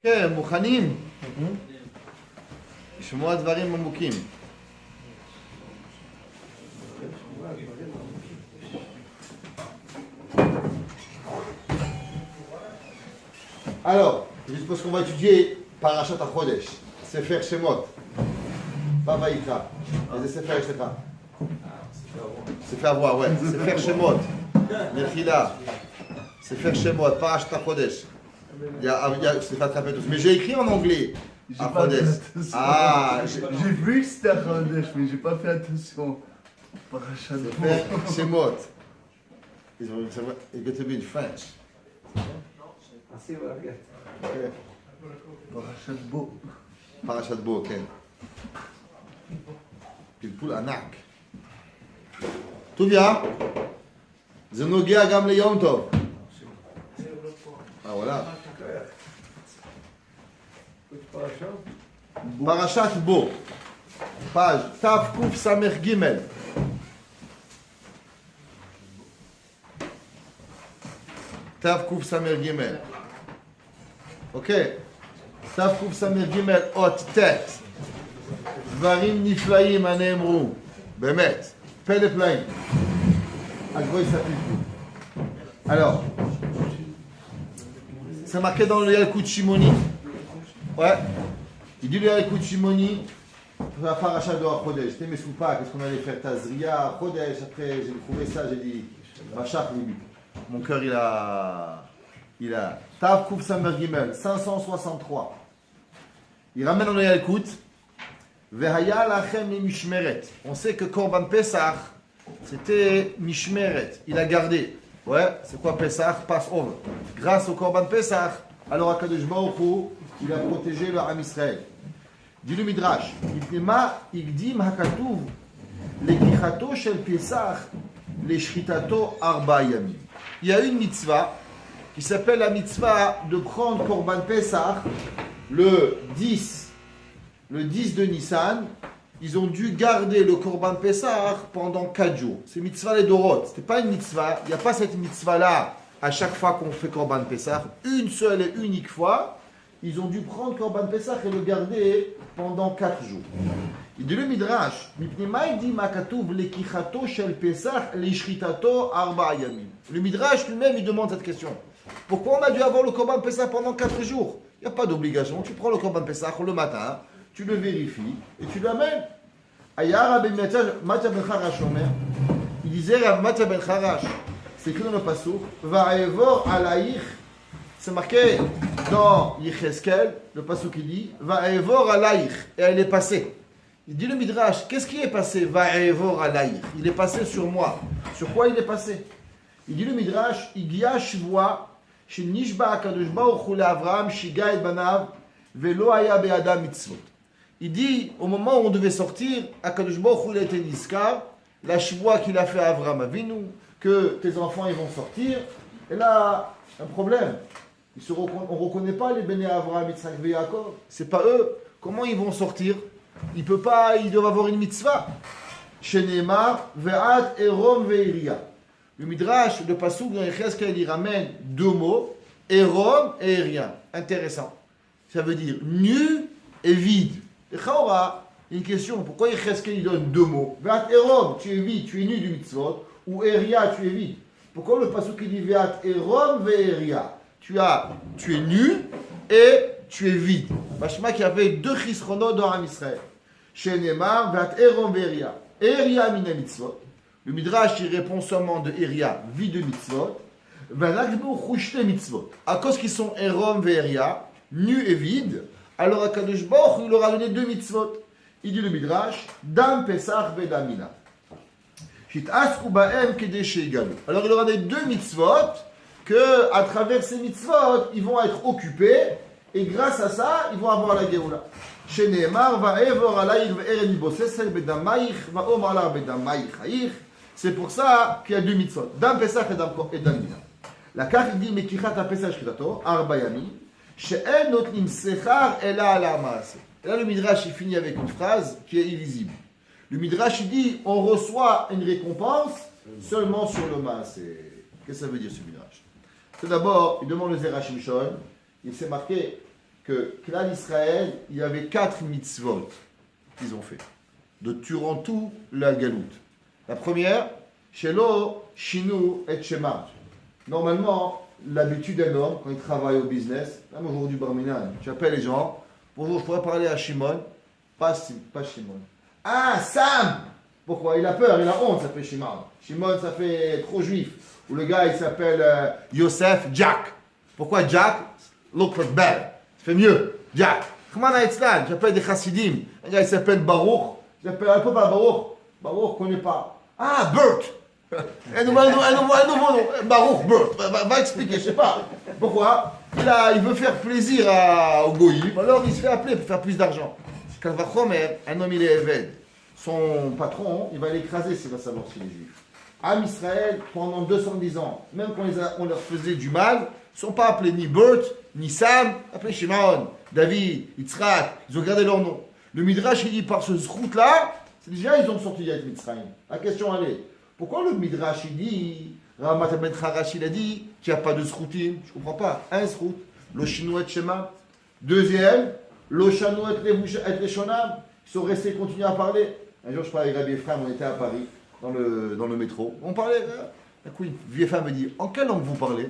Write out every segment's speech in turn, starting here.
כן, מוכנים? לשמוע דברים עמוקים. Alors, je suppose qu'on va étudier Parashat HaChodesh, Sefer Shemot, pas Vayikra, mais Sefer Shlekha. Sefer Avroa, ouais, Sefer Shemot, Mechila, Sefer Shemot, Parashat HaChodesh. C'est pas très tous. Mais j'ai écrit en anglais. Ah, j'ai vu que c'était HaChodesh, mais j'ai pas fait attention. Parashat Sefer Shemot. It's going to be in French. Parashat Bo. Parashat Bo, כן. פלפול ענק. טוביה, זה נוגע גם ליום טוב. וואלה. פרשת בו. פאז' תקס"ג. תקס"ג. אוקיי. תקס"ג אות ט'. דברים נפלאים הנאמרו. באמת. פלא פלאים. הגבוה יספיקו. Alors, c'est marqué dans le Yalkut Shimoni. Ouais. Il dit le Yalkut Shimoni, la paracha de HaChodesh. J'étais mes soupas, qu'est-ce qu'on allait faire? Tazria, Chodesh. Après, j'ai trouvé ça, j'ai dit, Bachar Libi. Mon cœur, il a. Tav Kouf Samer Gimel, 563. Il ramène dans le Yalkut. Vehaya lachem le mishmeret. On sait que Korban Pesach, c'était mishmeret. Il a gardé. Ouais, c'est quoi Pesach? Passover. Grâce au Korban Pesach, alors Akadosh Baruch Hu, il a protégé le Ham Israël. Dit le Midrash, Ipnema igdim hakatuv lekichato shel Pesach leshritato arba yamim. Il y a une mitzvah qui s'appelle la mitzvah de prendre Korban Pesach le 10 de Nissan. Ils ont dû garder le Korban Pesach pendant 4 jours. C'est mitzvah les Dorot. Ce n'est pas une mitzvah. Il n'y a pas cette mitzvah-là à chaque fois qu'on fait Korban Pesach. Une seule et unique fois, ils ont dû prendre Korban Pesach et le garder pendant 4 jours. Il dit le Midrash, le Midrash lui-même, il demande cette question. Pourquoi on a dû avoir le Korban Pesach pendant 4 jours? Il n'y a pas d'obligation. Tu prends le Korban Pesach le matin, tu le vérifies et tu l'amènes. Il disait Rav Matya ben Charash, c'est écrit dans le Passouk, Va'evor alaïch, c'est marqué dans Yecheskel, le Passouk il dit, Va'evor alaïch, et elle est passée. Il dit le Midrash, qu'est-ce qui est passé? Va'evor alaïch, il est passé sur moi. Sur quoi il est passé? Il dit le Midrash, Igia shvoa, shenishba akadosh baruch hu le'Avraham, shiga et banav, velo haya be'adam mitzvot. Il dit, au moment où on devait sortir, Akadosh Baruch Hu a été niskar, la shvoua qu'il a fait à Avraham Avinu, que tes enfants ils vont sortir, et là, un problème. On ne reconnaît pas les béné Avraham, Yitzhak et Yaakov. C'est pas eux. Comment ils vont sortir? Ils doivent avoir une mitzvah. Shenemar, ve'at erom ve'eria. Le Midrash, le Passouk dans Yecheskel, il ramène 2 mots, erom et eria. Intéressant. Ça veut dire nu et vide. Et Chaora, une question, pourquoi Yecheskel il donne 2 mots? Ve'at erom, tu es vide, tu es nu du mitzvot, ou eria, tu es vide. Pourquoi le pasuk il dit ve'at erom ve'eria? Tu es nu et tu es vide. Machma qui avait 2 chisronot dans Ham Israël. Shenemar ve'at erom ve'eria. Eria mina mitzvot. Le Midrash il répond seulement de eria, vide de mitzvot. Ve'rakbu chushte mitzvot. À cause qu'ils sont erom ve'eria, nu et vide. Alors Akadosh Baruch il leur a donné 2 mitzvot. Il dit le Midrash, Dam Pesach Vedamina. Alors il leur a donné 2 mitzvot, que à travers ces mitzvot, ils vont être occupés, et grâce à ça, ils vont avoir la Géoula. C'est pour ça qu'il y a 2 mitzvot. Dam Pesach et Damina. La carte dit, Mekichat Pesach Shkitato, Arba Yamim. Et là, le Midrash il finit avec une phrase qui est illisible. Le Midrash il dit on reçoit une récompense seulement sur le maaseh. Qu'est-ce que ça veut dire ce Midrash? Tout d'abord, il demande le Zera Shimshon. Il s'est marqué que là, l'Israël, il y avait 4 mitzvot qu'ils ont fait, durant tout la galoute. La première, Shelo, Shinu et Shema. Normalement, l'habitude d'un homme, quand il travaille au business, même aujourd'hui, Barminan, tu appelles les gens, bonjour, je pourrais parler à Shimon, pas Shimon. Ah, Sam! Pourquoi? Il a peur, il a honte, ça fait Shimon. Shimon, ça fait trop juif. Ou le gars, il s'appelle Yosef, Jack. Pourquoi Jack? Look like bad. Ça fait mieux, Jack. Khmana Etzlan, j'appelle des chassidim. Un gars, il s'appelle Baruch. J'appelle un peu pas Baruch. Baruch, connaît pas. Ah, Bert. Un nouveau nom. Baruch, Bert. Va expliquer, je sais pas. Pourquoi? Il veut faire plaisir au goïm, alors il se fait appeler pour faire plus d'argent. Quand va Chomer, un homme il est évêque. Son patron, il va l'écraser s'il va savoir s'il est juif. Am Israël, pendant 210 ans, même quand on leur faisait du mal, ils ne sont pas appelés ni Bert, ni Sam, appelés Shimon, David, Yitzhak, ils ont gardé leur nom. Le Midrash, il dit par ce route-là, c'est déjà ils ont sorti d'Yat Mitzrayim. La question elle est, pourquoi le Midrash, il dit, Ramat Ben Harash, il a dit qu'il n'y a pas de zroutim? Je ne comprends pas. Un zrout, le Shinouet Shema. Deuxième, le Shanouet et Leshonam. Ils sont restés, continuer à parler. Un jour, je parlais avec Rabbi Ephraim, on était à Paris, dans le métro. On parlait, un coup, une vieille femme me dit, en quelle langue vous parlez?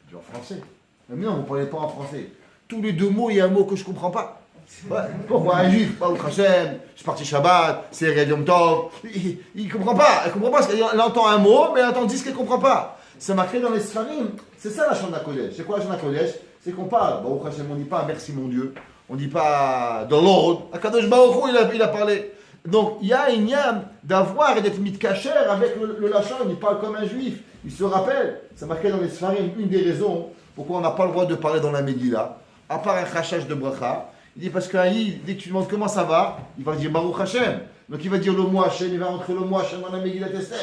Je dis, en français. Mais non, vous ne parlez pas en français. Tous les 2 mots, il y a un mot que je ne comprends pas. Ouais. Pourquoi un juif, Baruch Hashem, je suis parti Shabbat, c'est Erev Yom Tov. Il ne comprend pas. Elle ne comprend pas parce qu'elle entend un mot, mais elle entend 10 qu'elle ne comprend pas. Ça m'a créé dans les Sfarim. C'est ça la Shana Kodesh. C'est quoi la Shana Kodesh? C'est qu'on parle. Baruch Hashem, on ne dit pas merci mon Dieu. On ne dit pas the Lord. Akadosh Baruch Hu, il a parlé. Donc il y a une yam d'avoir et d'être mis de cachère avec le lachon. Il parle comme un juif. Il se rappelle. Ça m'a créé dans les Sfarim une des raisons pourquoi on n'a pas le droit de parler dans la Megillah, à part un chachach de bracha. Il dit parce qu'un dès que tu demandes comment ça va, il va dire Baruch Hashem. Donc il va dire le mot Hashem, il va rentrer le mot Hashem dans la Megillah Esther.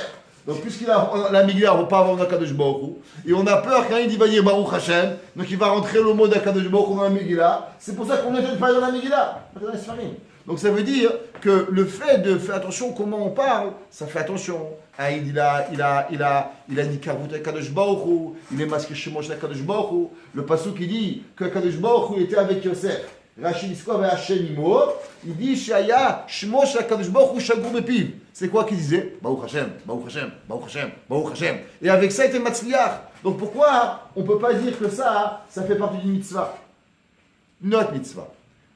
Donc puisqu'il a la Megillah, on ne va pas avoir d'Akadosh Baruch Hu. Et on a peur qu'un il va dire Baruch Hashem. Donc il va rentrer le mot d'Akadosh Baruch Hu dans la Megillah. C'est pour ça qu'on n'entend pas dans la Megillah. Donc ça veut dire que le fait de faire attention comment on parle, ça fait attention. Aïd, il a dit Karvut Akadosh Baruch Hu, il est masqué Shemosh Akadosh Baruch Hu. Le pasuk il dit que Akadosh Baruch Hu était avec Yosef. Rachid Iskov et Hashem Imo, il dit Shaya Shemosh Akadosh Baruch Hu Shagour Bepiv. C'est quoi qu'il disait? Baruch Hashem, Baruch Hashem, Baruch Hashem, Baruch Hashem. Et avec ça, il était Matzliach. Donc pourquoi on ne peut pas dire que ça fait partie d'une mitzvah? Notre mitzvah.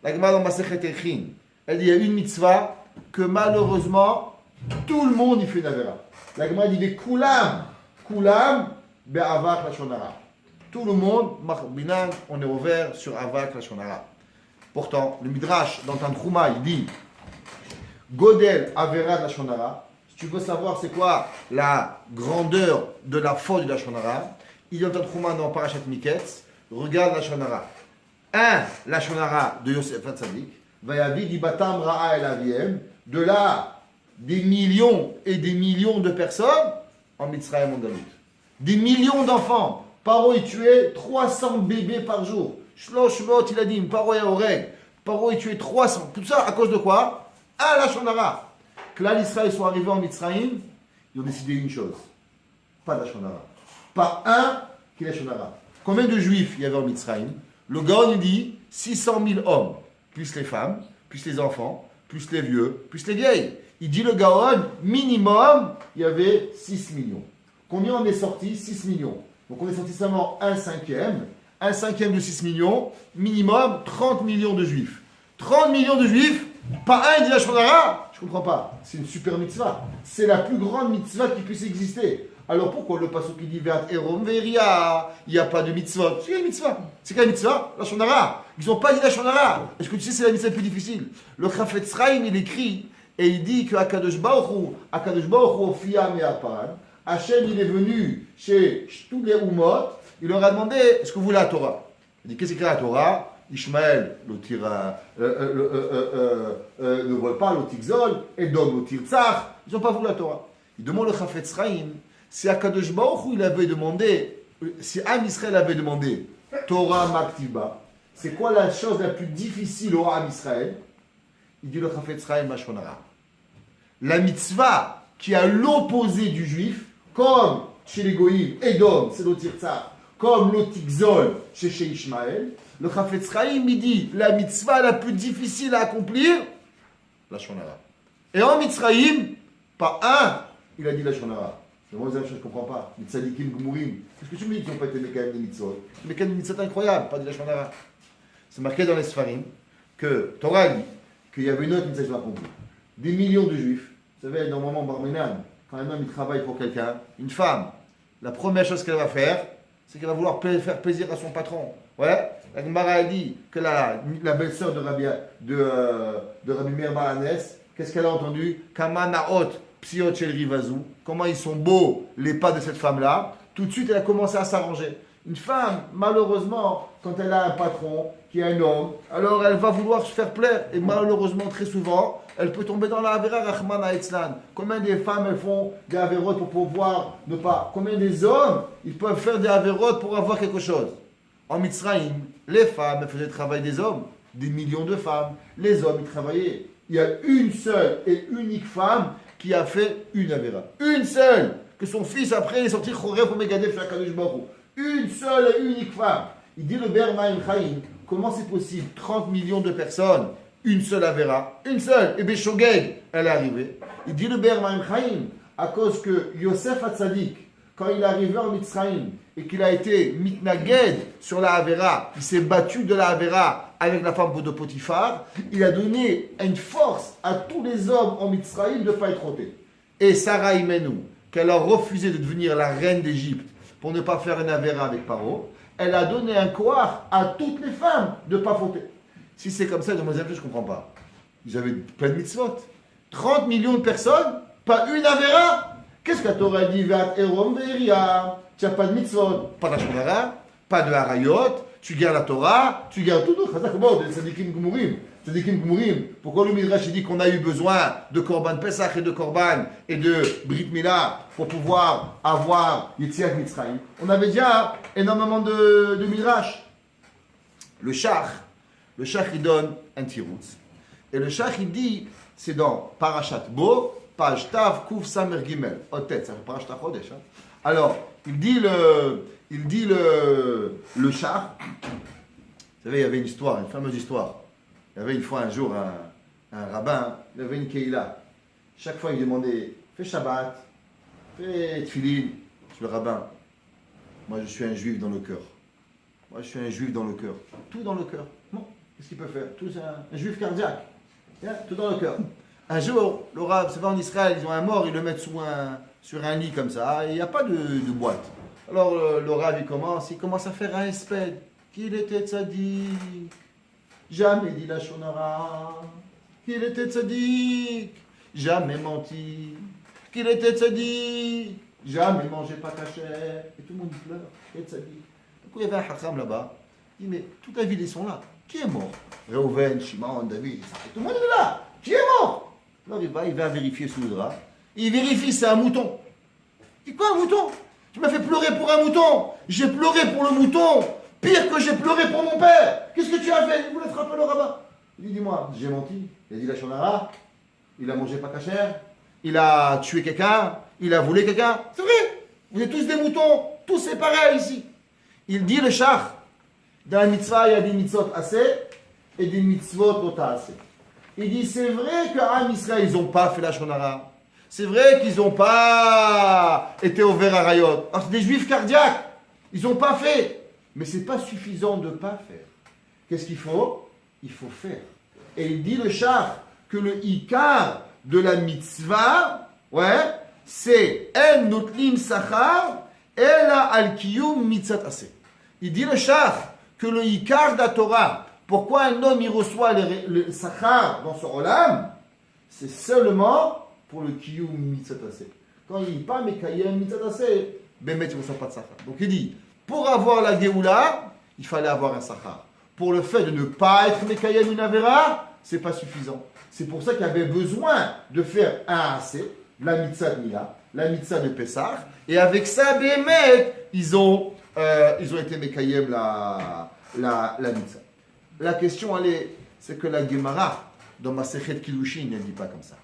La Gemara dans Masechet Echin, elle dit il y a une mitzvah que malheureusement tout le monde y fait une avera. La Gemara dit Kulam be'avak lashon hara. Tout le monde, binan, on est ouvert sur avak lashon hara. Pourtant, le Midrash dans Tanchuma, il dit Godel avera lashon hara. Si tu veux savoir c'est quoi la grandeur de la faute de lashon hara, il dit dans Tanchuma dans Parashat Miketz, regarde lashon hara. Un lashon hara de Yosef Hatzadik. Vayavi dibatam ra'a el aviem, de là des millions et des millions de personnes en Mitzrayim en Galout. Des millions d'enfants. Paro il tuait 300 bébés par jour. Shlosh Mot il a dit, Paro et Oreg. Paro il tuait 300. Tout ça à cause de quoi? Ah la Shonara. Que là l'Israël soit arrivé en Mitzrayim, ils ont décidé une chose. Pas la Shonara. Pas un qui est la Shonara. Combien de juifs il y avait en Mitzrayim? Le Gaon il dit 600 000 hommes. Plus les femmes, plus les enfants, plus les vieux, plus les vieilles. Il dit le Gaon, minimum, il y avait 6 millions. Combien on est sorti? 6 millions. Donc on est sorti seulement un cinquième de 6 millions, minimum 30 millions de juifs. 30 millions de juifs, pas un dit la Shonara? Je ne comprends pas. C'est une super mitzvah. C'est la plus grande mitzvah qui puisse exister. Alors pourquoi le pasuk qui dit Ve'at Erom Veria, il n'y a pas de mitzvah? C'est quelle mitzvah? C'est quelle mitzvah? La Shonara. Ils n'ont pas dit la Shonara. Est-ce que tu sais c'est la mitzvah la plus difficile? Le Chafetz Chaim il écrit et il dit que Akadosh Baruch Hu Fia Me'apan, Hachem il est venu chez tous les Umot, il leur a demandé est-ce que vous voulez la Torah? Il dit qu'est-ce que c'est la Torah? Ishmaël le tira, ne vole pas le tigzol, Edom le tirtzach, ils n'ont pas voulu la Torah. Il demande le Chafetz Chaim si Akadosh Baruch Hu il avait demandé, si Am Israël avait demandé Torah Maktiba, c'est quoi la chose la plus difficile au Am Israël? Il dit le Chafetz Chaim Mashonara. La mitzvah qui a l'opposé du juif, comme chez les Goïm, Edom, c'est le tirtzach, comme le tigzol chez Ishmaël, Le Chafetz Chaim, il dit la mitzvah la plus difficile à accomplir, la shonara. Et en Mitzrayim, pas un, il a dit la shonara. C'est moi, je ne comprends pas. Les tzadikim gumurim. Qu'est-ce que tu me dis qu'ils n'ont pas été mécanisés des mitzvot? Les mécanisés des mitzvot incroyables, pas de la shonara. C'est marqué dans les Sfarim que Torah dit qu'il y avait une autre mitzvah accomplie. Des millions de juifs. Vous savez, normalement, Barminan, quand un homme il travaille pour quelqu'un, une femme, la première chose qu'elle va faire, c'est qu'elle va vouloir faire plaisir à son patron. Ouais. La Gemara dit que la belle-sœur de Rabbi Meir Baranes, qu'est-ce qu'elle a entendu? Kamanaot psiot shel rivazou. Comment ils sont beaux les pas de cette femme-là. Tout de suite, elle a commencé à s'arranger. Une femme, malheureusement, quand elle a un patron qui est un homme, alors elle va vouloir se faire plaire. Et malheureusement, très souvent, elle peut tomber dans la Avera Rahman Haitzlan. Combien des femmes elles font des Averot pour pouvoir ne pas? Combien des hommes ils peuvent faire des Averot pour avoir quelque chose? En Mitzrayim, les femmes elles faisaient le travail des hommes, des millions de femmes. Les hommes ils travaillaient. Il y a une seule et unique femme qui a fait une Avera. Une seule! Que son fils après est sorti Chorev pour Megadef chez Akadosh Baruch Hu. Une seule et unique femme. Il dit le Ber Maim Chaim, comment c'est possible? 30 millions de personnes, une seule Avera, une seule. Et Beshogeg, elle est arrivée. Il dit le Ber Maim Chaim, à cause que Yosef Hatzadik, quand il est arrivé en Mitzrayim et qu'il a été mitnaged sur la Avera, il s'est battu de la Avera avec la femme de Potiphar, il a donné une force à tous les hommes en Mitzrayim de ne pas être ôtés. Et Sarah Imenu, qu'elle a refusé de devenir la reine d'Égypte pour ne pas faire une Avera avec Paro, elle a donné un koar à toutes les femmes de ne pas fauter. Si c'est comme ça, demoiselle, je ne comprends pas. Ils avaient plein de mitzvot. 30 millions de personnes, pas une Avera. Qu'est-ce que la Torah dit? Vat erom ve'eria. Tu n'as pas de mitzvot, pas de la shonara, pas de harayot, tu gardes la Torah, tu gardes tout d'autre. C'est comment des tzadikim gumurim. Tzadikim gumurim. Pourquoi le Midrash dit qu'on a eu besoin de Korban Pesach et de Korban et de Brit Mila pour pouvoir avoir Yetziat Mitzrayim? On avait déjà énormément de Midrash. Le Shach il donne un tiroutz. Et le Shach il dit, c'est dans Parashat Bo, page Tav, Kuf Samer Gimel. Otet, ça fait Parashat Chodesh. Alors, il dit le Shach. Vous savez, il y avait une histoire, une fameuse histoire. Il y avait une fois un jour un rabbin, il avait une keïla. Chaque fois il demandait, fais Shabbat, fais Tfilin. Je suis le rabbin. Moi je suis un juif dans le cœur. Moi je suis un juif dans le cœur. Tout dans le cœur. Bon, qu'est-ce qu'il peut faire? Tout c'est un juif cardiaque. Tout dans le cœur. Un jour, le rabbin, c'est pas en Israël, ils ont un mort, ils le mettent sur un lit comme ça, et il n'y a pas de boîte. Alors le rabbin il commence à faire un espède. Qu'il était tzaddik. Jamais dit la shonara, qu'il était tzaddik, jamais menti, qu'il était tzaddik, jamais mangé pas caché, et tout le monde pleure, qu'il est tzaddik. Du coup, il y avait un hakam là-bas, il dit, mais toute la ville, ils sont là, qui est mort? Reuven, Shimon, David, tout le monde est là, qui est mort? Alors il va vérifier sous le drap, il vérifie, c'est un mouton. Il dit, quoi un mouton? Tu m'as fait pleurer pour un mouton, j'ai pleuré pour le mouton. Pire que j'ai pleuré pour mon père. Qu'est-ce que tu as fait? Il voulait frapper le rabbin. Il dit, dis-moi, j'ai menti. Il a dit la shonara. Il a mangé pas cachère. Il a tué quelqu'un. Il a volé quelqu'un. C'est vrai. Vous êtes tous des moutons. Tous c'est pareil ici. Il dit le shach. Dans la mitzvah, il y a des mitzvot assez et des mitzvot nota assez. Il dit, c'est vrai qu'à Israël, ils n'ont pas fait la shonara. C'est vrai qu'ils n'ont pas été au Verarayot. Alors c'est des juifs cardiaques. Ils n'ont pas fait. Mais ce n'est pas suffisant de ne pas faire. Qu'est-ce qu'il faut? Il faut faire. Et il dit le char que le ikar de la mitzvah, c'est en notlim sachar ela al kiyum mitzat aseh. Il dit le char que le ikar de la Torah, pourquoi un homme il reçoit le sachar dans son olam, c'est seulement pour le kiyum mitzat aseh. Quand il n'est pas mekayem mitzat aseh, ben il ne reçoit pas de sachar. Donc il dit, pour avoir la Géoula, il fallait avoir un Sachar. Pour le fait de ne pas être Mekayem une Avera, c'est pas suffisant. C'est pour ça qu'il y avait besoin de faire un AC, la Mitzah de Mila, la Mitzah de Pessah, et avec ça, Bémet, ils ont été Mekayem la Mitzah. La question, c'est que la Gemara, dans ma Sechet Kiddushin, ne dit pas comme ça.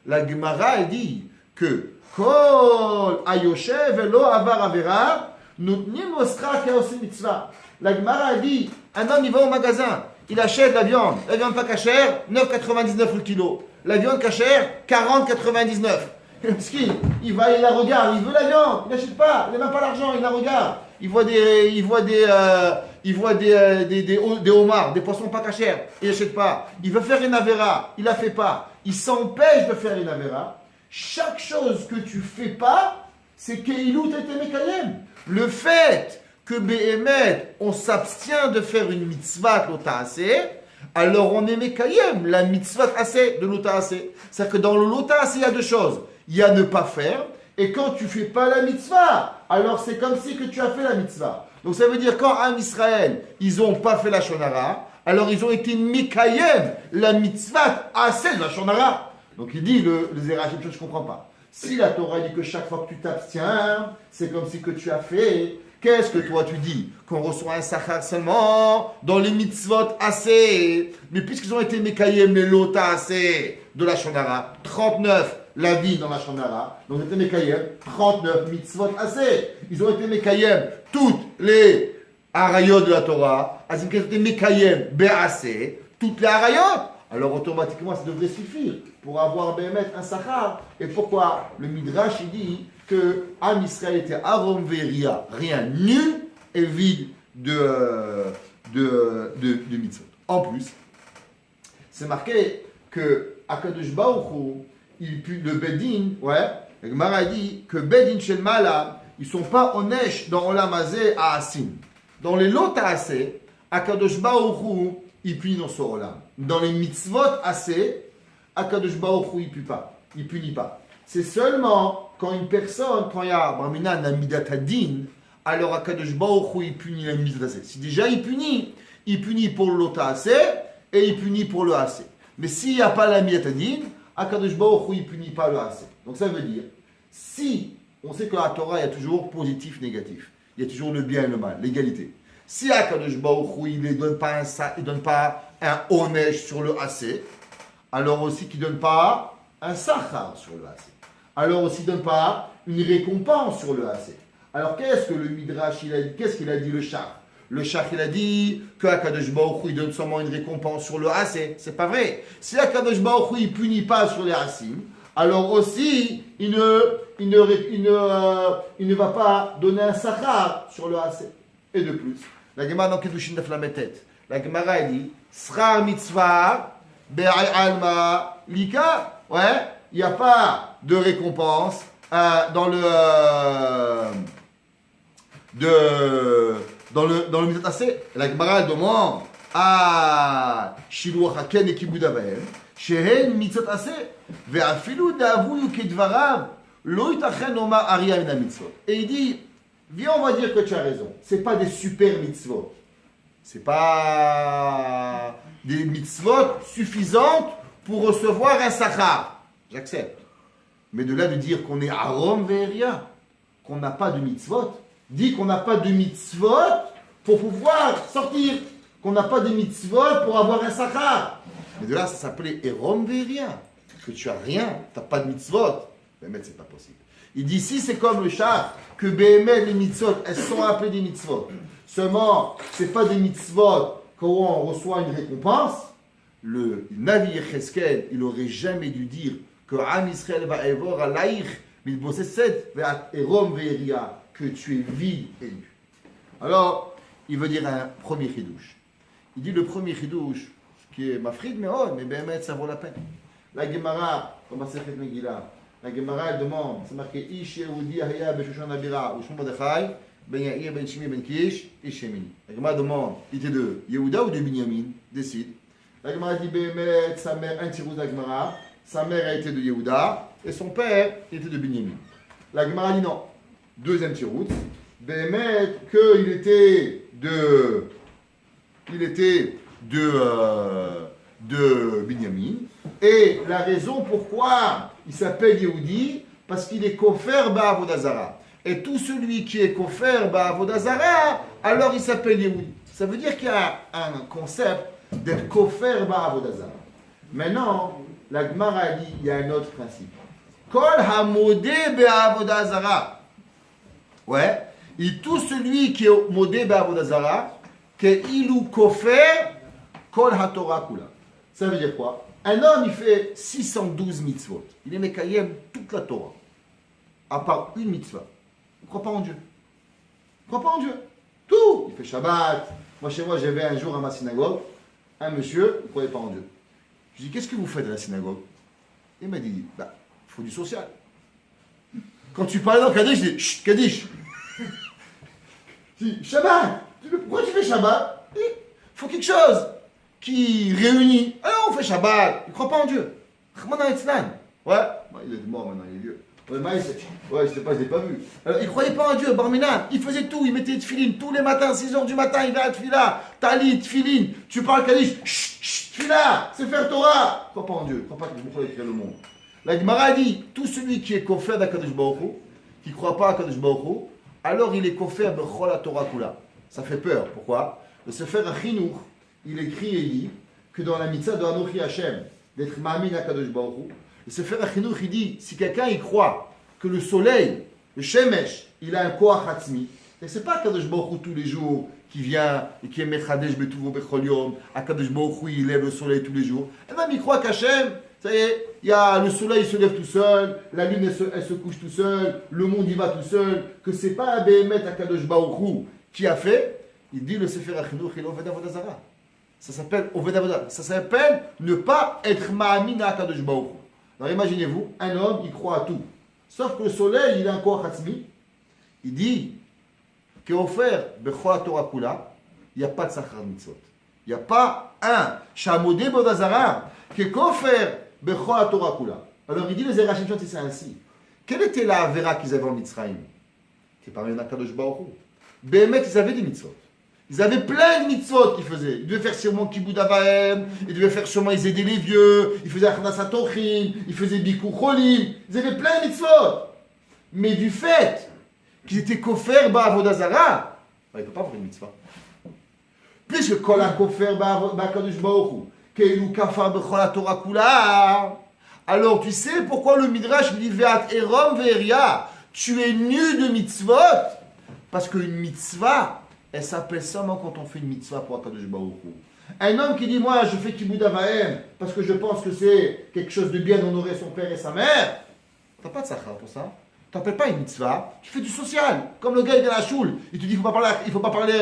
La Gemara, elle dit que Kol Ayoshev Elo Avar Avera, Notnim osra kaosim mitzvah. La Gemara a dit, un homme il va au magasin, il achète la viande pas cachère, 9,99 le kilo. La viande cachère, 40,99. Il va, il la regarde, il veut la viande, il n'achète pas, il n'a même pas l'argent, il la regarde. Il voit des homards, des poissons pas cachères, il n'achète pas. Il veut faire une avéra, il la fait pas. Il s'empêche de faire une avéra. Chaque chose que tu fais pas, c'est Keilut et Mekayem. Le fait que Behemet, on s'abstient de faire une mitzvah l'otaasé, alors on est Mekayem, la mitzvah assez de l'otaasé. C'est-à-dire que dans le l'otaasé, il y a deux choses. Il y a ne pas faire, et quand tu fais pas la mitzvah, alors c'est comme si que tu as fait la mitzvah. Donc ça veut dire quand Am Israël, ils ont pas fait la shonara, alors ils ont été Mekayem, la mitzvah assez de la shonara. Donc il dit, le Zerachim, je ne comprends pas. Si la Torah dit que chaque fois que tu t'abstiens, c'est comme si que tu as fait, qu'est-ce que toi tu dis? Qu'on reçoit un sachar seulement dans les mitzvot assez. Mais puisqu'ils ont été Mekayem, les lota assez de la shonara, 39 la vie dans la shonara, donc ils ont été Mekayem, 39 mitzvot assez. Ils ont été Mekayem, toutes les arayot de la Torah, ils ont été Mekayem, be'asé, toutes les arayot. Alors automatiquement, ça devrait suffire pour avoir Béhémet un Sachar. Et pourquoi le Midrash il dit que Am Israël était Arom Veria, rien, nul et vide de mitzvot. En plus, c'est marqué que Akadosh Baruch Hu, le Bedin, le Gemara dit que Bedin Shel Mala, ils ne sont pas honnêtes dans Olam Hazeh à Asim. Dans les lots à Assez, Akadosh Baruch Hu, il punit dans son Olam. Dans les mitzvot assez, Akadosh Baruch Hu, il punit pas. C'est seulement quand une personne, quand il y a Bramina Namidat Hadin, alors Akadosh Baruch Hu, il punit la mitzvot assez. Si déjà il punit pour le lota assez et il punit pour le assez. Mais s'il n'y a pas la mitzvot Hadin, Akadosh Baruch Hu, il punit pas le assez. Donc ça veut dire, si on sait que la Torah, il y a toujours positif, négatif, il y a toujours le bien et le mal, l'égalité. Si Akadosh Baruch Hu, il ne donne pas un onesh sur le assez, alors aussi qu'il ne donne pas un sachar sur le assez. Alors aussi qu'il ne donne pas une récompense sur le assez. Alors qu'est-ce que le Midrash il a dit? Qu'est-ce qu'il a dit le Shach? Le Shach il a dit que Akadosh Baruch Hu, il donne seulement une récompense sur le assez. C'est pas vrai. Si Akadosh Baruch Hu, il punit pas sur les asim, alors aussi il ne va pas donner un sachar sur le assez. Et de plus, la Gemara dans Kedushin Daf Lametet, la Gemara dit Sra mitzvah be'al alma lika. Il n'y a pas de récompense dans le mitzvah assez. La Gemara demande à Shiluach Haken et Kibud Avahem shehen mitzvah assez ve'afilu da'avu kedvarav lo yitachen omar ariya min mitzvot. Et il dit viens, on va dire que tu as raison. Ce n'est pas des super mitzvot. Ce n'est pas des mitzvot suffisantes pour recevoir un sachar. J'accepte. Mais de là de dire qu'on est Arom Veria, qu'on n'a pas de mitzvot, dit qu'on n'a pas de mitzvot pour pouvoir sortir, qu'on n'a pas de mitzvot pour avoir un sachar. Mais de là, ça s'appelait Arom Veria. Que tu n'as rien, tu n'as pas de mitzvot. Mais c'est pas possible. Il dit si c'est comme le Shach, que Béhémet, les mitzvot, elles sont appelées des mitzvot. Seulement, ce n'est pas des mitzvot quand on reçoit une récompense. Le Navi Yecheskel, il n'aurait jamais dû dire que Am Israël va évor à l'aïr, milboseset, ve'at erom ve'eria, que tu es vide et nu. Alors, il veut dire un premier chidouche. Il dit le premier chidouche, ce qui est mafrid, mais Béhémet, ça vaut la peine. La Gemara, comme à Sechet Megillah, la Gemara, elle demande, c'est marqué Ish Yehudi Haya Beshushan Abira, Ushmon Mordechai, Ben Yair, Ben Shimi, Ben Kish, Ish Shemini. La Gemara demande, il était de Yehuda ou de Binyamin? Décide. La Gemara dit Béhémet, sa mère, un tirouz de la Gemara, sa mère a été de Yehuda et son père était de Binyamin. La Gemara dit non. Deuxième tirouz, Béhémet, qu'il était de Binyamin. Et la raison pourquoi il s'appelle Yehudi, parce qu'il est kofer ba'avodazara. Et tout celui qui est kofer ba'avodazara, alors il s'appelle Yehudi. Ça veut dire qu'il y a un concept d'être kofer ba'avodazara. Maintenant, la Gemara dit, il y a un autre principe. Kol hamodé ba'avodazara. Et tout celui qui est modé ba'avodazara, que ilu kofer kol haTorah kula. Ça veut dire quoi? Un homme, il fait 612 mitzvot. Il est mekayem toute la Torah. À part une mitzvah. Il ne croit pas en Dieu. Il ne croit pas en Dieu. Tout. Il fait Shabbat. Moi, chez moi, j'avais un jour à ma synagogue, un monsieur, il ne croyait pas en Dieu. Je lui dis, qu'est-ce que vous faites à la synagogue? Il m'a dit, il faut du social. Quand tu parlais dans Kaddish, je dis, chut, Kaddish. Je dis, Shabbat. Pourquoi tu fais Shabbat? Il faut quelque chose qui réunit. Alors on fait Shabbat. Il ne croit pas en Dieu. Ouais. Il est mort maintenant, il est vieux. Ouais, je sais pas, je l'ai pas vu. Alors, il ne croyait pas en Dieu, Barminan. Il faisait tout, il mettait des tefilin tous les matins, 6h du matin, il va à tefila, talit, tefilin. Tu parles Kaddish, chut, chut, tefila, c'est faire Torah. Il ne croit pas en Dieu, il ne croit pas que Dieu ait créé le monde. La Gemara dit, tout celui qui est kofer d'Akadosh Baruch Hu, qui ne croit pas à Akadosh Baruch Hu, alors il est kofer bechol haTorah kula. Ça fait peur. Pourquoi? Le Sefer HaChinuch, il écrit et dit que dans la mitzvah de Anochi Hashem, d'être Ma'amin Akadosh Baruch Hu, le Sefer HaChinuch, il dit, si quelqu'un y croit que le soleil, le Shemesh, il a un koach hatzmi, et c'est pas Akadosh Baruch Hu tous les jours qui vient et qui est Mechadesh Betuvo Bechol Yom, Akadosh Baruch Hu, il lève le soleil tous les jours. Et même il croit qu'Hachem, ça y est, il y a, le soleil se lève tout seul, la lune elle se couche tout seul, le monde y va tout seul, que c'est pas un Behemet Akadosh Baruch Hu qui a fait. Il dit le Sefer HaChinuch, il est Oved Avodazara. Ça s'appelle Oved Avodazara. Ça s'appelle ne pas être Ma'amin à Akadosh Baruch Hu. Alors imaginez-vous, un homme, il croit à tout. Sauf que le soleil, il a un koach hatzmi. Il dit qu'est offert bechol haTorah kula, il n'y a pas de sachar mitzvot. Il n'y a pas un shamodé bodazara qui est offert bechol haTorah kula. Alors il dit les Erachim, c'est ainsi. Quelle était la avera qu'ils avaient en Mitzrayim? Qui est parmi les Akadosh Baruch Hu. Béhémet, ils avaient des mitzvot. Ils avaient plein de mitzvot qu'ils faisaient. Ils devaient faire sûrement Kibud Avahem, ils devaient faire sûrement, ils aidaient les vieux, ils faisaient Achnasat Orchim, ils faisaient Bikur Cholim, ils avaient plein de mitzvot. Mais du fait qu'ils étaient kofer ba'avodazara, il ne peut pas avoir une mitzvah. Puisque kol ha-kofer ba'akadosh baruch hu, keilu kafar bechol haTorah kula, alors tu sais pourquoi le Midrash dit ve'at erom ve'eria, tu es nu de mitzvot, parce qu'une mitzvah, elle s'appelle seulement quand on fait une mitzvah pour Akadosh Baruch Hu. Un homme qui dit, moi, je fais Kibud Avahem parce que je pense que c'est quelque chose de bien d'honorer son père et sa mère. Tu n'as pas de sachar pour ça. Tu n'appelles pas une mitzvah, tu fais du social. Comme le gars de la choule, il te dit, il ne faut pas parler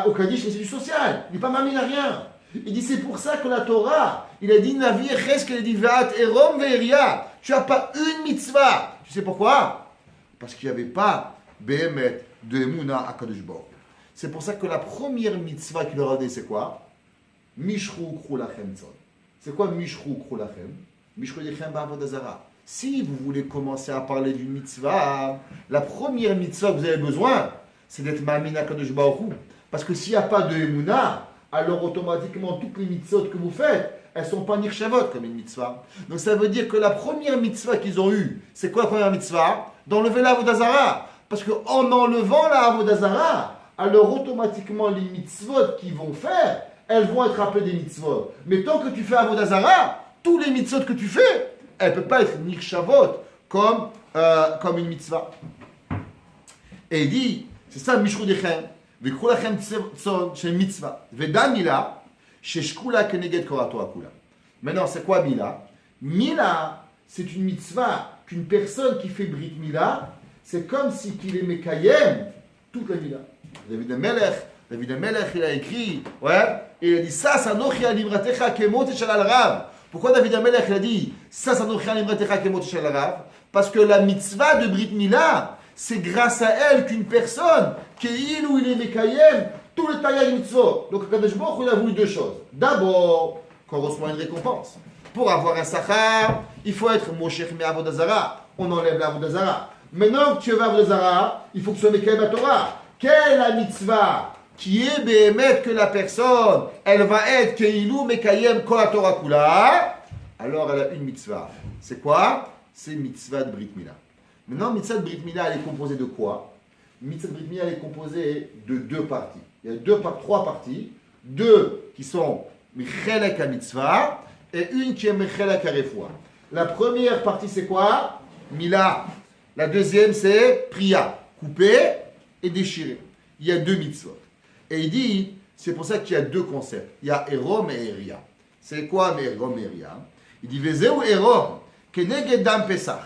au Kaddish, mais c'est du social. Il n'est pas mamine à rien. Il dit, c'est pour ça que la Torah, il a dit, Navi Echesk, il a dit, Ve'at Erom Ve'eria. Tu n'as pas une mitzvah. Tu sais pourquoi? Parce qu'il n'y avait pas Behemet de Emouna Akadosh Baruch Hu. C'est pour ça que la première mitzvah qu'il leur a dit, c'est quoi? Mishru kru lachem tzon. C'est quoi Mishru kru lachem? Mishru yechem ba'avodazara. Si vous voulez commencer à parler d'une mitzvah, la première mitzvah que vous avez besoin, c'est d'être ma'amin akadosh baruch hu. Parce que s'il n'y a pas de emuna, alors automatiquement toutes les mitzvot que vous faites, elles ne sont pas nirchavot comme une mitzvah. Donc ça veut dire que la première mitzvah qu'ils ont eue, c'est quoi la première mitzvah? D'enlever la avodazara. Parce qu'en enlevant la avodazara, alors automatiquement les mitzvot qu'ils vont faire, elles vont être appelées des mitzvot. Mais tant que tu fais avodazara, tous les mitzvot que tu fais, elles ne peuvent pas être nirchavot comme une mitzvah. Et il dit, c'est ça, Mishru Dechem, Vekru Lachem Tzon, c'est une mitzvah. Veda Mila, Sheshkula Keneged Korato Akula. Maintenant, c'est quoi Mila? Mila, c'est une mitzvah qu'une personne qui fait Brit Mila, c'est comme si qu'il est Mekayem toute la Mila. David Melech, il a écrit, ouais, et il a dit, ça, Sanochi Alimratecha Kemot Shel Al-Rav. Pourquoi David Melech, il a dit, ça, Sanochi Alimratecha Kemot Shel Al-Rav? Parce que la mitzvah de Brit Mila, c'est grâce à elle qu'une personne, qui est ou il est Mekayem, tout le taillage mitzvot. Donc, Akadosh Baruch Hu, il a voulu deux choses. D'abord, qu'on reçoit une récompense. Pour avoir un sachar, il faut être Moshech Me Avodazara. On enlève la Avodazara. Maintenant que tu veux Avodazara, il faut que tu sois Mekayem à Torah. Quelle est la mitzvah qui est béhémet que la personne, elle va être Keilu Mekayem Kol HaTorah Kula, alors elle a une mitzvah. C'est quoi? C'est mitzvah de Brit Mila. Maintenant, mitzvah de Brit Mila, elle est composée de quoi? Mitzvah de Brit Mila, elle est composée de deux parties. Il y a trois parties. Deux qui sont Mechelek à mitzvah et une qui est Mechelek à refoua. La première partie, c'est quoi? Mila. La deuxième, c'est Priya. Couper et déchirer. Il y a deux mitzvot. Et il dit, c'est pour ça qu'il y a deux concepts. Il y a Erom et Eria. C'est quoi Erom et Eria? Il dit, Vezeu Erom, keneged dam Pesach.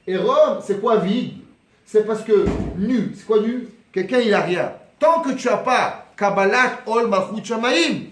Erom, c'est quoi vide? C'est parce que nu, c'est quoi nu? Quelqu'un, il n'a rien. Tant que tu n'as pas Kabbalat Ol Malchut Shamaim,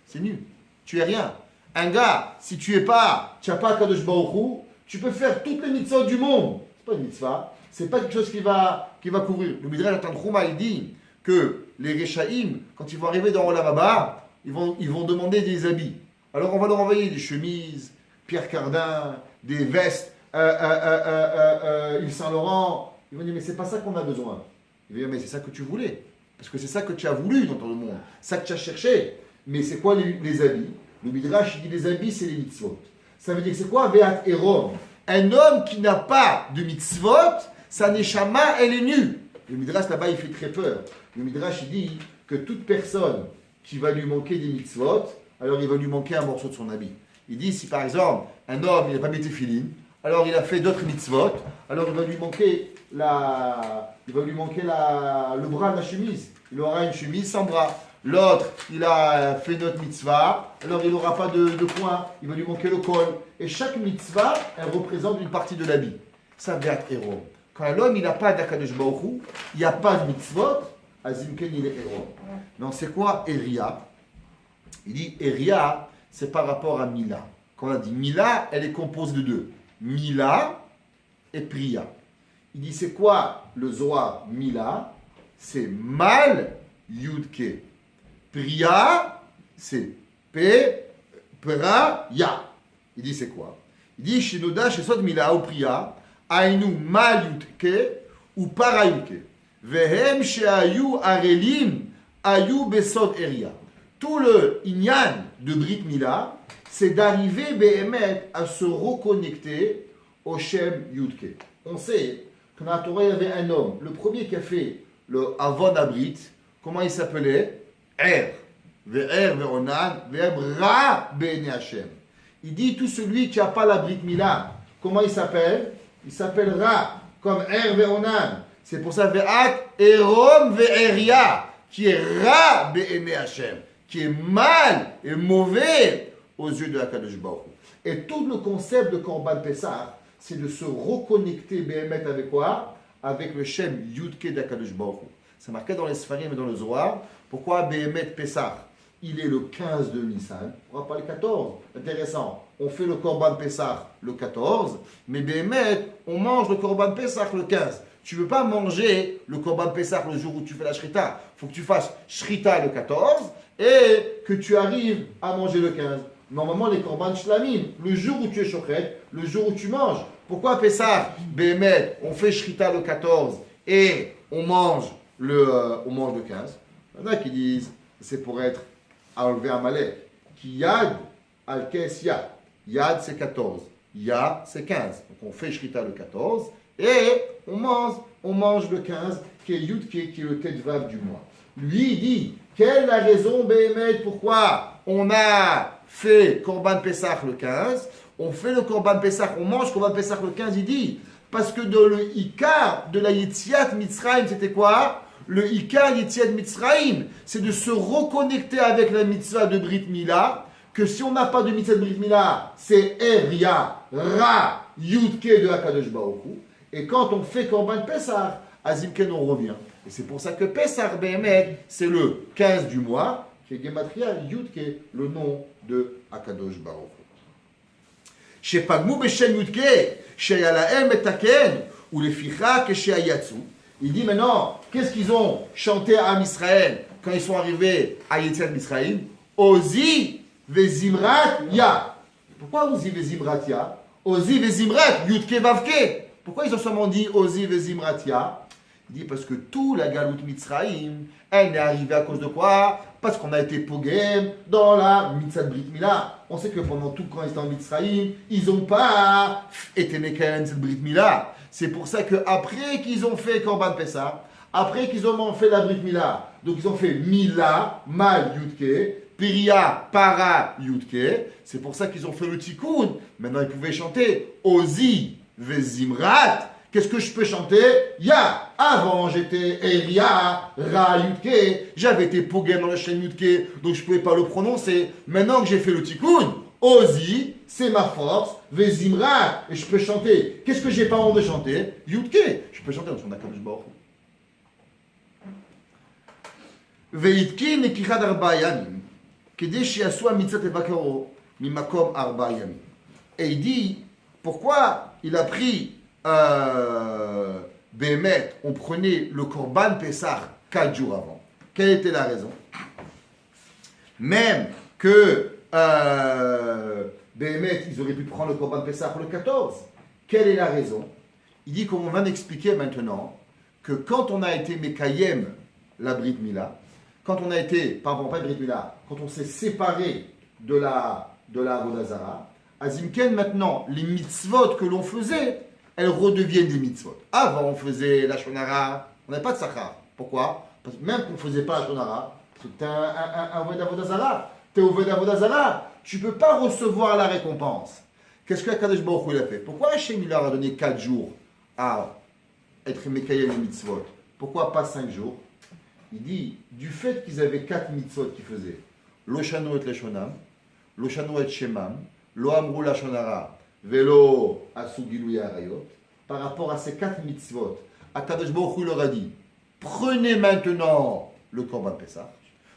c'est nu. Tu es rien. Un gars, si tu n'as pas Kadosh Baruch Hu, tu peux faire toutes les mitzvot du monde. C'est pas une mitzvah. C'est pas quelque chose qui va couvrir. Le Midrash Tanchuma, il dit que les Rechaïm, quand ils vont arriver dans Olam Haba, ils vont demander des habits. Alors on va leur envoyer des chemises, Pierre Cardin, des vestes, Yves Saint Laurent. Ils vont dire, mais c'est pas ça qu'on a besoin. Il va dire, mais c'est ça que tu voulais. Parce que c'est ça que tu as voulu dans ton monde. Ça que tu as cherché. Mais c'est quoi les habits? Le Midrash, il dit, les habits, c'est les mitzvot. Ça veut dire que c'est quoi Ve'at Erom? Un homme qui n'a pas de mitzvot, sa neshama, elle est nue. Le Midrash, là-bas, il fait très peur. Le Midrash, il dit que toute personne qui va lui manquer des mitzvot, alors il va lui manquer un morceau de son habit. Il dit, si par exemple, un homme, il n'a pas mis tefillin, alors il a fait d'autres mitzvot, alors il va lui manquer le bras de la chemise. Il aura une chemise sans bras. L'autre, il a fait notre mitzvah, alors il n'aura pas de coin, il va lui manquer le col. Et chaque mitzvah, elle représente une partie de l'habit. Ça veut être héros. Quand l'homme, il n'a pas d'Akadosh Baruch Hu, il n'y a pas de mitzvot, Azimken, il est héros. Non, c'est quoi Eria? Il dit Eria, c'est par rapport à Mila. Quand on a dit Mila, elle est composée de deux. Mila et Priya. Il dit c'est quoi le Zohar Mila? C'est Mal Yudke. Priya, c'est Pra Ya. Il dit c'est quoi? Il dit Shinoda Shesod Mila ou Priya, Ainu Mal Yudke ou Para Yudke. Vehem Sheayu Arelim Ayu Besod Eria. Tout le Inyan de Brit Mila, c'est d'arriver Behemet à se reconnecter au Shem Yudke. On sait que dans la Torah, il y avait un homme, le premier qui a fait le Avon Abrit, comment il s'appelait? Ve'er ve'onan, ve'er ra be'ene Hashem. Il dit tout celui qui n'a pas la Brit Mila, comment il s'appelle? Il s'appelle Ra, comme ve'onan. C'est pour ça ve'at erom ve'eria, qui est Ra be'ene Hashem, qui est mal et mauvais aux yeux de Akadosh Baruch Hu. Et tout le concept de Korban Pessah, c'est de se reconnecter Behemet avec quoi? Avec le Shem Yudke d'Akadosh Baruch Hu. C'est marqué dans les Sfarim et dans le Zohar. Pourquoi Behemet Pessah? Il est le 15 de Nissan. On va pas le 14. Intéressant. On fait le Korban Pessah le 14, mais Behemet, on mange le Korban Pessah le 15. Tu ne veux pas manger le Korban Pessah le jour où tu fais la Shrita. Il faut que tu fasses Shrita le 14 et que tu arrives à manger le 15. Normalement, les Korban Shlamim, le jour où tu es Shochet, le jour où tu manges. Pourquoi Pessah, Behemet, on fait Shrita le 14 et on mange le 15? Il y en a qui disent c'est pour être à enlever Amalek. Ki Yad al Kes Yad. Yad c'est 14. Ya c'est 15. Donc on fait Shrita le 14 et on mange le 15 qui est Yudke, qui est le Tetvav du mois. Lui il dit quelle est la raison Behemet pourquoi on a fait Korban Pessah le 15, on fait le Korban Pessah, on mange Korban Pessah le 15, il dit, parce que dans le Ikar de la Yetziat Mitzrayim, c'était quoi? Le Ikar Yetziat Mitzrayim, c'est de se reconnecter avec la mitzvah de Brit Mila, que si on n'a pas de mitzvah de Brit Mila, c'est Eria, Ra, Yudke de Hakadosh Baruch Hu. Et quand on fait Korban Pessah, à Zimken on revient. Et c'est pour ça que Pessah Behemet, c'est le 15 du mois, qui est Gematria Yudke, le nom de Hakadosh Baruch Hu. Chez Pagmou Beshem Yudke, chez Yalaem Etaken, ou les Ficha, chez Ayatsu. Il dit maintenant, qu'est-ce qu'ils ont chanté à Israël quand ils sont arrivés à Yetziat Mitzrayim? Ozi Vezimrat Ya. Pourquoi Ozi Vezimrat Ya? Ozi Vezimrat Yudke Vavke. Pourquoi ils ont seulement dit Ozi Vezimrat Ya? Il dit parce que tout la Galout Mitzrayim, elle est arrivée à cause de quoi? Parce qu'on a été pogem dans la Mitzvah Brit Mila. On sait que pendant tout quand ils étaient en Mitzrayim, ils n'ont pas été Mekayen cette Brit Mila. C'est pour ça qu'après qu'ils ont fait Korban Pessah, après qu'ils ont fait la Brit Mila, donc ils ont fait Mila, Mal Yudke, Piria, Para Yudke. C'est pour ça qu'ils ont fait le Tikkun. Maintenant ils pouvaient chanter Ozi Vezimrat, Qu'est-ce que je peux chanter? Ya. Avant, j'étais Eria, Ra, Yudke. J'avais été Pogem dans le Shem Yudke, donc je ne pouvais pas le prononcer. Maintenant que j'ai fait le Tikkun, Ozi, c'est ma force, Vezimra, et je peux chanter. Qu'est-ce que j'ai pas honte de chanter? Yudke. Je peux chanter dans son Akadosh Baruch Hu. Veitkin nekichad arba yamim, kedei shiasu mitzvot levakaro mimakom arba yamim. Et il dit, pourquoi il a pris Bémet, on prenait le Korban Pessah 4 jours avant. Quelle était la raison? Même que Bémet, ils auraient pu prendre le Korban Pessah pour le 14. Quelle est la raison? Il dit, comme on va d'expliquer maintenant, que quand on a été Mekayem, la Brit Mila, quand on a été, pardon, pas Brit Mila, quand on s'est séparé de la Avodah Zara, Azimken, maintenant, les mitzvot que l'on faisait, elles redeviennent des mitzvot. Avant, on faisait la shonara, on n'avait pas de sachar. Pourquoi? Parce que même qu'on ne faisait pas la shonara, c'est un Oved Avodah Zara. Tu es Oved Avodah Zara, tu ne peux pas recevoir la récompense. Qu'est-ce que Kadosh Baruch Hu a fait? Pourquoi Hachem il leur a donné 4 jours à être Mekayem les mitzvot? Pourquoi pas 5 jours? Il dit, du fait qu'ils avaient 4 mitzvot qu'ils faisaient, Lo shanu et leshonam, Lo shanu et shemam, Lo amru la shonara, Velo asu gilui arayot, par rapport à ces 4 mitzvot, Akadosh Baruch Hu leur a dit, prenez maintenant le Korban Pessah.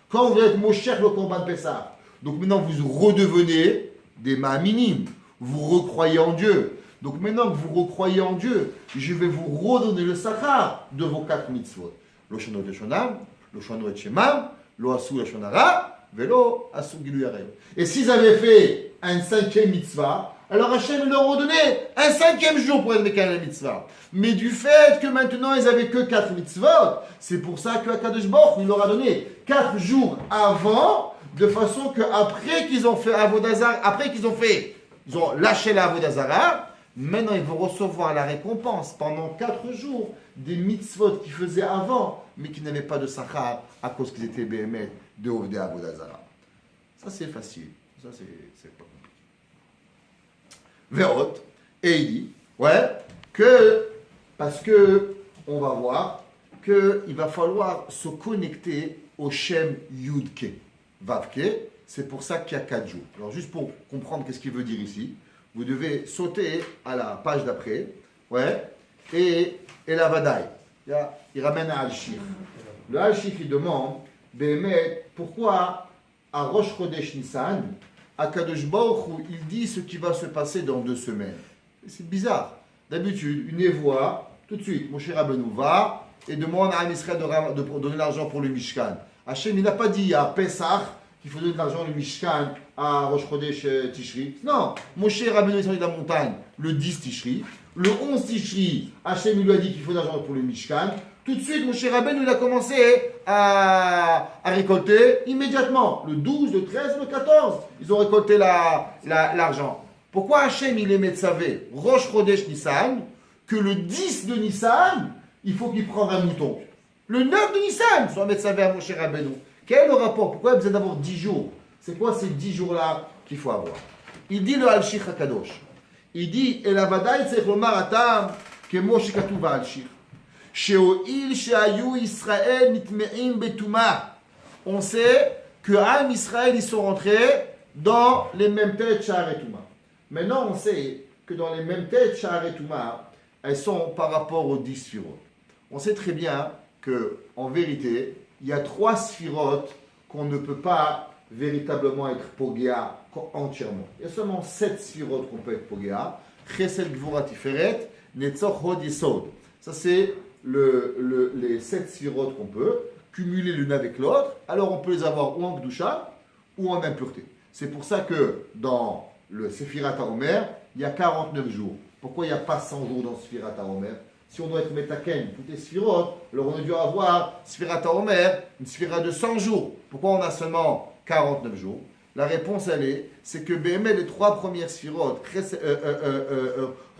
Quand vous êtes Mosher le Korban Pessah, donc maintenant vous redevenez des ma'aminim, vous recroyez en Dieu. Donc maintenant que vous recroyez en Dieu, je vais vous redonner le sachar de vos 4 mitzvot. Lo shanu et shonam, Lo shanu et shemam, Lo asu la shonara, Velo asu gilui arayot. Et s'ils avaient fait un 5e mitzvah, alors Hachem leur a donné un 5e jour pour être Mekayem la mitzvah. Mais du fait que maintenant ils n'avaient que 4 mitzvot, c'est pour ça que Akadosh Baruch Hu leur a donné 4 jours avant, de façon qu'après qu'ils ont fait Avodah Zara, ils ont lâché la Avodah Zara, maintenant ils vont recevoir la récompense pendant 4 jours des mitzvot qu'ils faisaient avant, mais qui n'avaient pas de sachar à cause qu'ils étaient béhémet de Ovdei Avodah Zara. Ça c'est facile, ça c'est pas compliqué. Verot, et il dit, parce que on va voir qu'il va falloir se connecter au Shem Yudke, Vavke, c'est pour ça qu'il y a 4 jours. Alors juste pour comprendre qu'est-ce qu'il veut dire ici, vous devez sauter à la page d'après, et la Vadaï, il ramène à Al-Shir. Le Al-Shir il demande, pourquoi à Rosh Chodesh Nissan, Akadosh Baruch Hu, il dit ce qui va se passer dans 2 semaines. C'est bizarre. D'habitude, une évoie, tout de suite, Moshe Rabbeinu va et demande à Israël de donner l'argent pour le Mishkan. Hachem, il n'a pas dit à Pesach qu'il faut donner de l'argent au Mishkan à Rosh Chodesh Tishri. Non, Moshe Rabbeinu est sorti de la montagne le 10 Tishri. Le 11 Tishri, Hachem lui a dit qu'il faut de l'argent pour le Mishkan. Tout de suite, Moshe Rabbeinu il a commencé à récolter immédiatement. Le 12, le 13, le 14, ils ont récolté l'argent. Pourquoi Hachem il est Metzavé, Rosh Chodesh Nissan, que le 10 de Nissan, il faut qu'il prenne un mouton. Le 9 de Nissan, soit Metzavé à Moshe Rabbeinu. Quel est le rapport? Pourquoi il a besoin d'avoir 10 jours? C'est quoi ces 10 jours-là qu'il faut avoir? Il dit le Al-Shir HaKadosh. Il dit, El Avadai tzech lomar atam kemo shekatuv Al-Shir. She'o'il she'ayu Israël nitme'im betuma. On sait que Am Israël, ils sont rentrés dans les mêmes têtes Sha'ar et Touma. Maintenant, on sait que dans les mêmes têtes Sha'ar et Touma, elles sont par rapport aux 10 sphirotes. On sait très bien que, en vérité, il y a 3 sphirotes qu'on ne peut pas véritablement être pogéa entièrement. Il y a seulement 7 sphirotes qu'on peut être pogéa. Chesed, Gvura, Tiferet, Netzor, Hod, Yesod. Ça, c'est les 7 sphirotes qu'on peut cumuler l'une avec l'autre. Alors, on peut les avoir ou en Gdusha ou en impureté. C'est pour ça que dans le Sephirat HaOmer, il y a 49 jours. Pourquoi il n'y a pas 100 jours dans Sephirat HaOmer? Si on doit être Metaken, toutes les sphirotes, alors on a dû avoir Sephirat HaOmer, une Sephira de 100 jours. Pourquoi on a seulement 49 jours? La réponse, c'est que BML, les 3 premières sphirotes,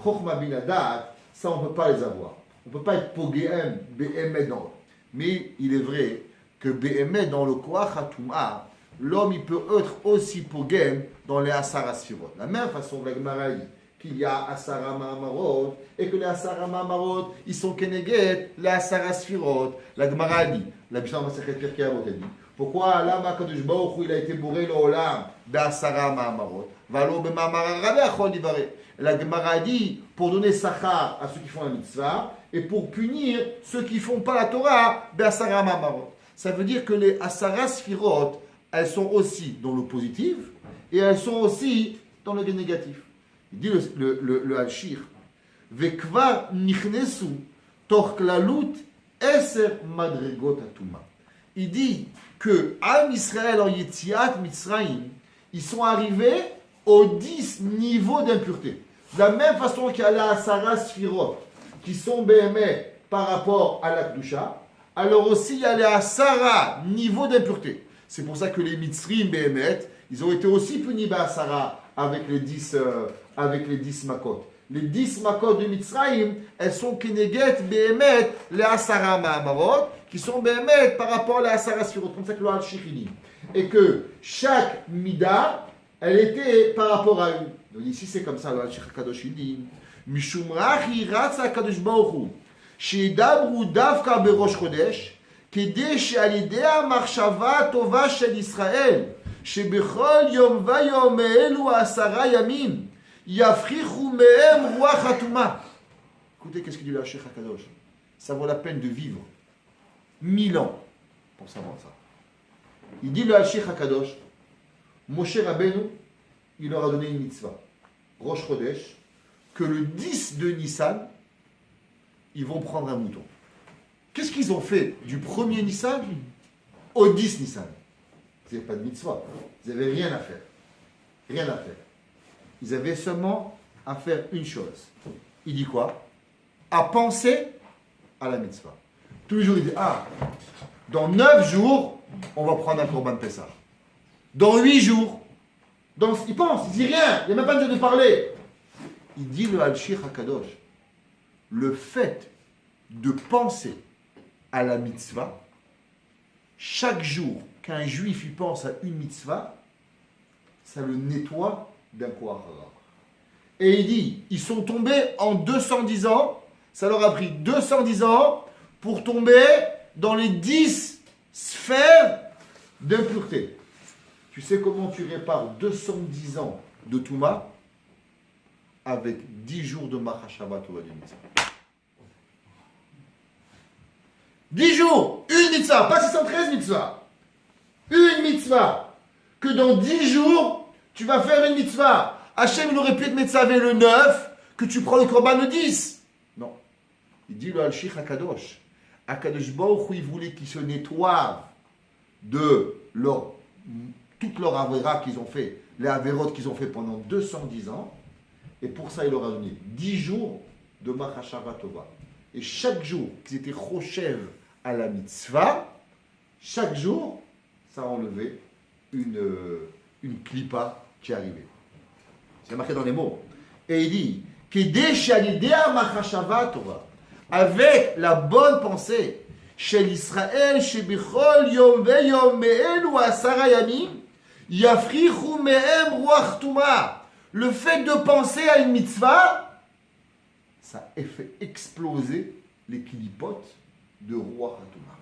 Chochma bin Hadat, ça on ne peut pas les avoir. On ne peut pas être Pogéem, BML dans. Mais il est vrai que BML dans le Koach HaTum'a, l'homme il peut être aussi Pogéem dans les Asara sphirotes. La même façon que la Gemara dit qu'il y a Asara Ma'amarot, et que les Asara Ma'amarot, ils sont Keneget, les Asara Sfirot. La Gemara dit, la Mishnah Masechet Pirkei Avot dit, pourquoi Lama Kadosh Baruch Hu, il a été bourré le Olam d'Asara Ma'amarot, Valo B'Ma'amar Rabbe Achol Divareh. La Gemara dit, pour donner Sachar à ceux qui font la mitzvah, et pour punir ceux qui ne font pas la Torah, d'Asara Ma'amarot. Ça veut dire que les Asara Sfirot, elles sont aussi dans le positif, et elles sont aussi dans le négatif. Il dit le Hachir, Vekvar nichnesu toch klalut eser madregot atuma. Il dit que Am Israël en Yetziat Mitzrayim, ils sont arrivés aux 10 niveaux d'impureté. De la même façon qu'il y a la Asara Sfirot, qui sont béhémés par rapport à la Kedusha, alors aussi il y a les Asara niveaux d'impureté. C'est pour ça que les Mitzrim béhémet, ils ont été aussi punis par Asara avec les 10 makot. Les 10 makot de Mitzrayim, elles sont Keneget béhémet les Asara Ma'amarot, qui sont béhémet par rapport à les Asara Sfirot. Comme ça que le Al-Shichini. Et que chaque Mida, elle était par rapport à une. Donc ici c'est comme ça, le Al-Shich Kadosh il dit Mishum rachi ratza Kadosh Baruch Hu sheyidabru davka berosh chodesh כדי שעל ידי המחשבה הטובה של ישראל, שבכל יום ויום אלו 10 ימים, יפריחו מהם רוח הטומאה. Écoutez, qu'est-ce qu'il dit le Hachir HaKadosh? Ça vaut la peine de vivre 1000 ans pour savoir ça. Il dit le Hachir HaKadosh, Moshe Rabbeinu, il leur a donné une mitzvah, Rosh Chodesh, que le 10 de Nissan, ils vont prendre un mouton. Qu'est-ce qu'ils ont fait du 1er Nissan au 10 Nissan? Vous n'avez pas de mitzvah. Vous n'avez rien à faire. Rien à faire. Ils avaient seulement à faire une chose. Il dit quoi? À penser à la mitzvah. Tous les jours, il dit, dans 9 jours, on va prendre un Korban Pessah. Dans 8 jours. Il pense, il dit rien. Il n'y a même pas besoin de parler. Il dit le Al-Shir HaKadosh. Le fait de penser à la mitzvah, chaque jour qu'un juif y pense à une mitzvah, ça le nettoie d'un Kohar Hara. Et il dit, ils sont tombés en 210 ans, ça leur a pris 210 ans pour tomber dans les 10 sphères d'impureté. Tu sais comment tu répares 210 ans de Touma? Avec 10 jours de Machashavat ou de mitzvah. 10 jours, une mitzvah, pas 613 mitzvahs. Une mitzvah. Que dans 10 jours, tu vas faire une mitzvah. Hachem, il aurait pu être mitzvavé le 9, que tu prends le korban le 10. Non. Il dit le Al-Shich HaKadosh. HaKadosh Baruch Hu, il voulait qu'ils se nettoient de toute leur avéra qu'ils ont fait, les avérotes qu'ils ont fait pendant 210 ans. Et pour ça, il leur a donné 10 jours de Machashava Tova. Et chaque jour qu'ils étaient choshev à la mitzvah, chaque jour, ça enlevait une clipa qui arrivait. C'est marqué dans les mots. Et il dit, avec la bonne pensée, chez l'Israël, chez Bichol, Yom Ve Yom Me'elu Asara Yamim, Yafrichu Me'em Ruach Tuma. Le fait de penser à une mitzvah, ça fait exploser les klipotes de Ruach Hatuma.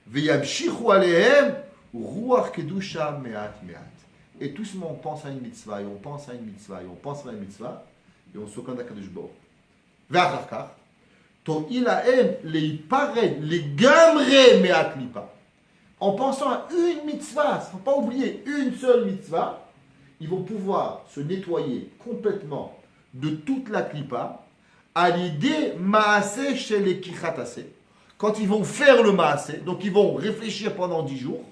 Veyabshichu alehem Ruach Kedusha Me'at Me'at. Et tout ce monde, on pense à une mitzvah, et on pense à une mitzvah, et on pense à une mitzvah, et on se connaît à Kadosh Baruch. Ve'acharkar, to'il lahem leipared legamre me'at lipa. En pensant à une mitzvah, il ne faut pas oublier une seule mitzvah, ils vont pouvoir se nettoyer complètement de toute la klipa à l'idée maaseh chez les kichatase. Quand ils vont faire le maaseh, donc ils vont réfléchir pendant 10 jours.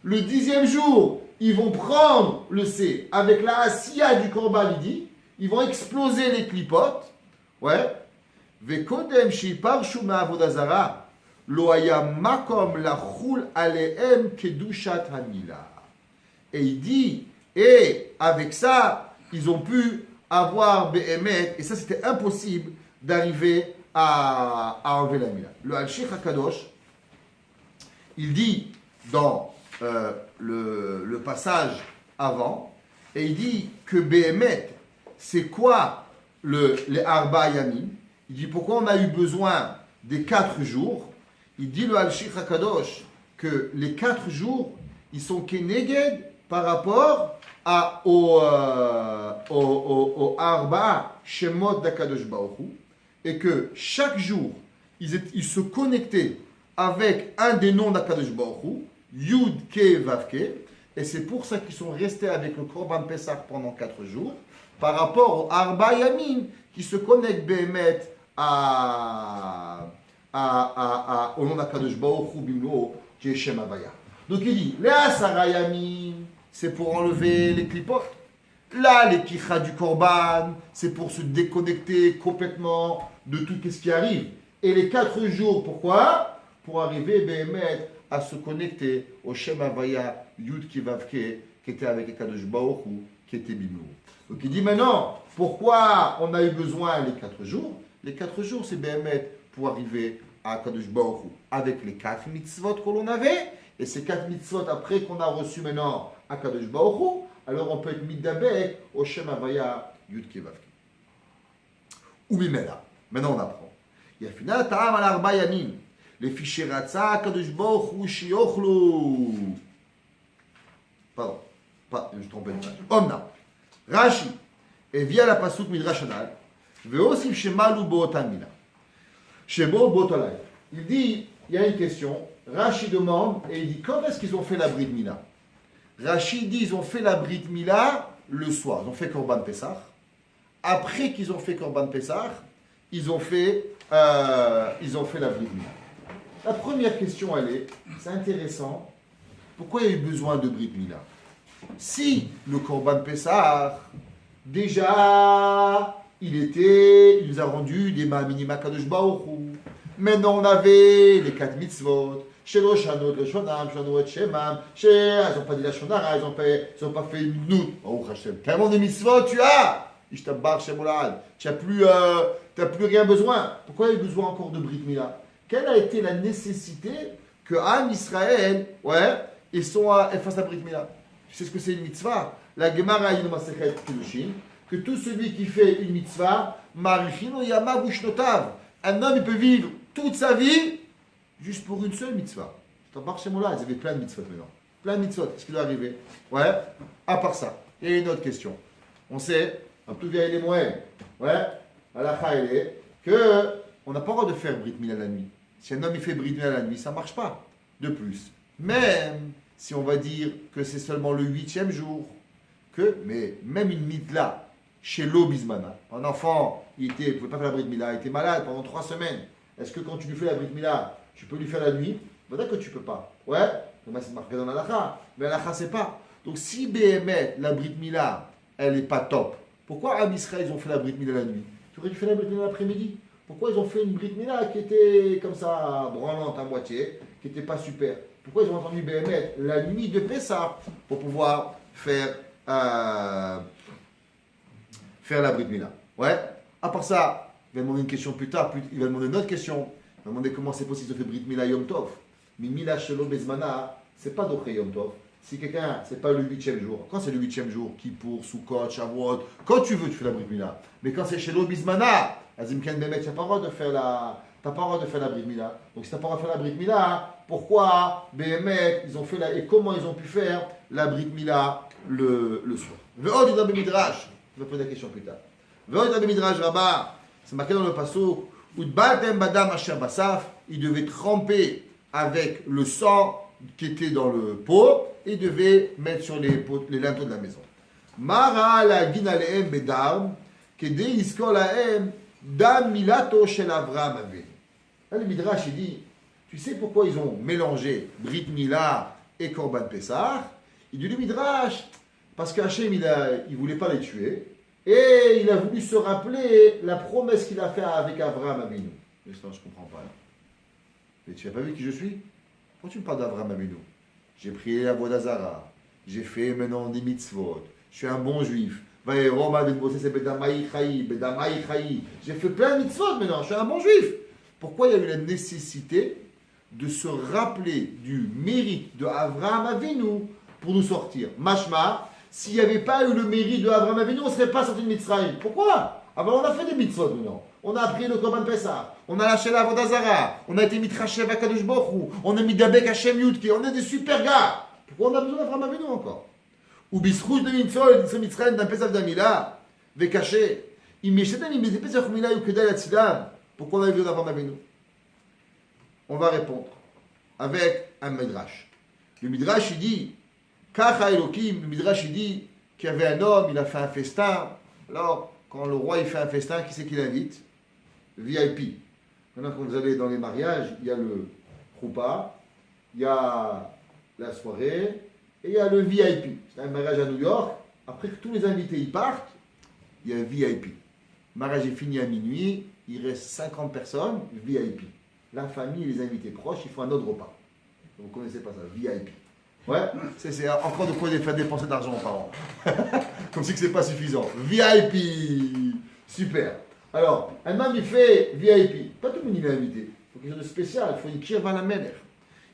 Le 10e jour, ils vont prendre le C avec la asiya du korban lidi. Ils vont exploser les klipotes. Ouais. Vekodem shiparshu ma'avodah zara lo haya makom lachul alehem kedushat hanila. Et il dit, et avec ça, ils ont pu avoir Behemet, et ça c'était impossible d'arriver à enlever la mila. Le Al-Shich HaKadosh, il dit dans le passage avant, et il dit que Behemet, c'est quoi les Arba Yamin? Il dit pourquoi on a eu besoin des 4 jours? Il dit le Al-Shikh HaKadosh que les 4 jours, ils sont keneged par rapport au Arba Shemot d'Akadosh Baruch Hu, et que chaque jour, ils se connectaient avec un des noms d'Akadosh Baruch Hu, Yud Ke Vav Ke, et c'est pour ça qu'ils sont restés avec le Korban Pessah pendant 4 jours, par rapport au Arba Yamin, qui se connecte Behemet au nom d'Akadosh Baruch Hu Bimlo, qui est Shem Havaya. Donc il dit, les Asara Yamin, c'est pour enlever les clipotes. Là, les kicha du Korban, c'est pour se déconnecter complètement de tout ce qui arrive. Et les 4 jours, pourquoi? Pour arriver, Behemet, à se connecter au Shem Havaya Yud Kivavke, qui était avec Akadosh Baruch Hu, qui était Bimlo. Donc il dit maintenant, pourquoi on a eu besoin les 4 jours? Les 4 jours, c'est Behemet pour arriver à Akadosh Baruch Hu avec les 4 mitzvot que l'on avait. Et ces 4 mitzvot, après qu'on a reçu maintenant Akadosh Baruch Hu, alors on peut être midabek au Shem Havaya Yud Kevavke. Ou Mimela. Maintenant on apprend. Yafina ta'am al arba yamim. Les fichiers Ratza Akadosh Baruch Hu shiochlu. Pardon. Je trompais de page. Omna. Rashi. Et via la pasuk Midrash Anal. Ve'osif shemalu bo'otan mina. Shebo bo'tolay. Il dit, il y a une question. Rashi demande, et il dit, quand est-ce qu'ils ont fait la Brit Mila? Rashi dit, ils ont fait la Brit Mila le soir. Ils ont fait Korban Pessah. Après qu'ils ont fait Korban Pessah, ils ont fait la Brit Mila. La première question, c'est intéressant, pourquoi il y a eu besoin de Brit Mila? Si le Korban Pessah, déjà, il nous a rendu des Ma'aminim Akadosh Baruch Hu. Maintenant, on avait les 4 mitzvot. Chez l'Oshanot, le Shonam, Shonot, Shemam, ils n'ont pas dit la Shonara, ils n'ont pas fait une nout. Oh, Hashem, tellement de mitzvot tu as! Ishtabar Shemolad. Tu n'as plus rien besoin. Pourquoi il y a besoin encore de Brit Mila? Quelle a été la nécessité que Am Israël, ils fassent la Brit Mila? Tu sais ce que c'est une mitzvah? La Gemara Yom Masechet Kiddushin, que tout celui qui fait une mitzvah, Marichin Yama Bushnotav. Un homme, il peut vivre toute sa vie juste pour une seule mitzvah. Je t'en parle chez moi là, ils avaient plein de mitzvot maintenant. Plein de mitzvot, qu'est-ce qui doit arriver? À part ça, il y a une autre question. On sait, un peu vieille les moyens, halakha elle est, qu'on n'a pas le droit de faire Brit Mila la nuit. Si un homme il fait Brit Mila la nuit, ça ne marche pas. De plus, même si on va dire que c'est seulement le 8e jour, mais même une mitla, chez l'Obizmana, un enfant, il ne pouvait pas faire la Brit Mila, il était malade pendant 3 semaines. Est-ce que quand tu lui fais la Brit Mila, tu peux lui faire la nuit? D'accord que tu ne peux pas. C'est marqué dans l'Alacha. Mais l'Alacha, c'est pas. Donc si Behemet, la Brit Mila, elle n'est pas top, pourquoi Am Israël, ils ont fait la Brit Mila la nuit? Tu aurais dû faire la Brit Mila l'après-midi. Pourquoi ils ont fait une Brit Mila qui était comme ça, branlante à moitié, qui n'était pas super? Pourquoi ils ont entendu Behemet la nuit de Pessah pour pouvoir faire la Brit Mila? À part ça, il va demander une question plus tard, il va demander une autre question. Il va demander comment c'est possible de faire Brit Mila Yom Tov. Mais Mila Shelo Bezmana, c'est pas d'Oché Yom Tov. Si quelqu'un, c'est pas le 8e jour. Quand c'est le 8e jour, Kippour, Sukkot, Shavuot, quand tu veux, tu fais la Brit Mila. Mais quand c'est Shelo Bezmana, Azimken Bemet, tu n'as pas le droit de faire la Brit Mila. Donc si tu n'as pas le droit de faire la Brit Mila, pourquoi Behemet, ils ont fait et comment ils ont pu faire la Brit Mila le soir? Ve'od Yudam Midrash, je vais poser la question plus tard. Ve'od Yudam Midrash Rabbah, c'est marqué dans le pasuk, Udbaltem Badam Asher Basaf, il devait tremper avec le sang qui était dans le pot et il devait mettre sur les linteaux de la maison. Mara la ginaleem bedam, kede iskor laem dam milato shel Avraham Avinu. Là, le Midrash, il dit, tu sais pourquoi ils ont mélangé Brit Mila et Korban Pessah? Il dit le Midrash, parce qu'Hachem, il ne voulait pas les tuer. Et il a voulu se rappeler la promesse qu'il a faite avec Avraham Avinu. Mais ça, je ne comprends pas. Mais tu n'as pas vu qui je suis? Pourquoi tu me parles d'Avraham Avinu? J'ai prié la voix d'Azara. J'ai fait maintenant des mitzvot. Je suis un bon juif. J'ai fait plein de mitzvot maintenant. Je suis un bon juif. Pourquoi il y a eu la nécessité de se rappeler du mérite de Avraham Avinu pour nous sortir? Mashma, s'il n'y avait pas eu le mérite de Abraham Avinu, on ne serait pas sorti de Mitzrayim. Pourquoi? Ah ben on a fait des mitzvot maintenant. On a appris le Korban Pessah, on a lâché la Vodazara, on a été mitrachev à Kadosh Baruch Hu, on a mis Dabek Hashem Yudke, on est des super gars. Pourquoi on a besoin d'Abraham Avinu encore? Ou bisrouch de Mitzvot, de Mitzrayim, d'un Pesach d'Amila, Vekaché. Il m'échète, il me dit Pesach Mila ou Kedal Atsidam. Pourquoi on a besoin d'Abraham Avinu? On va répondre avec un Midrash. Le Midrash, il dit, Kacha Elohim, le Midrash, il dit qu'il y avait un homme, il a fait un festin. Alors, quand le roi il fait un festin, qui c'est qu'il invite? VIP. Maintenant, quand vous allez dans les mariages, il y a le Choupa, il y a la soirée, et il y a le VIP. C'est un mariage à New York. Après que tous les invités y partent, il y a un VIP. Le mariage est fini à minuit, il reste 50 personnes, VIP. La famille et les invités proches, il faut un autre repas. Vous ne connaissez pas ça, VIP. Ouais, c'est encore de quoi faire dépenser de l'argent aux parents. Comme si ce n'est pas suffisant. VIP. Super. Alors, un homme, il fait VIP. Pas tout le monde il est invité. Il faut quelque chose de spécial. Il faut une kirva la mener.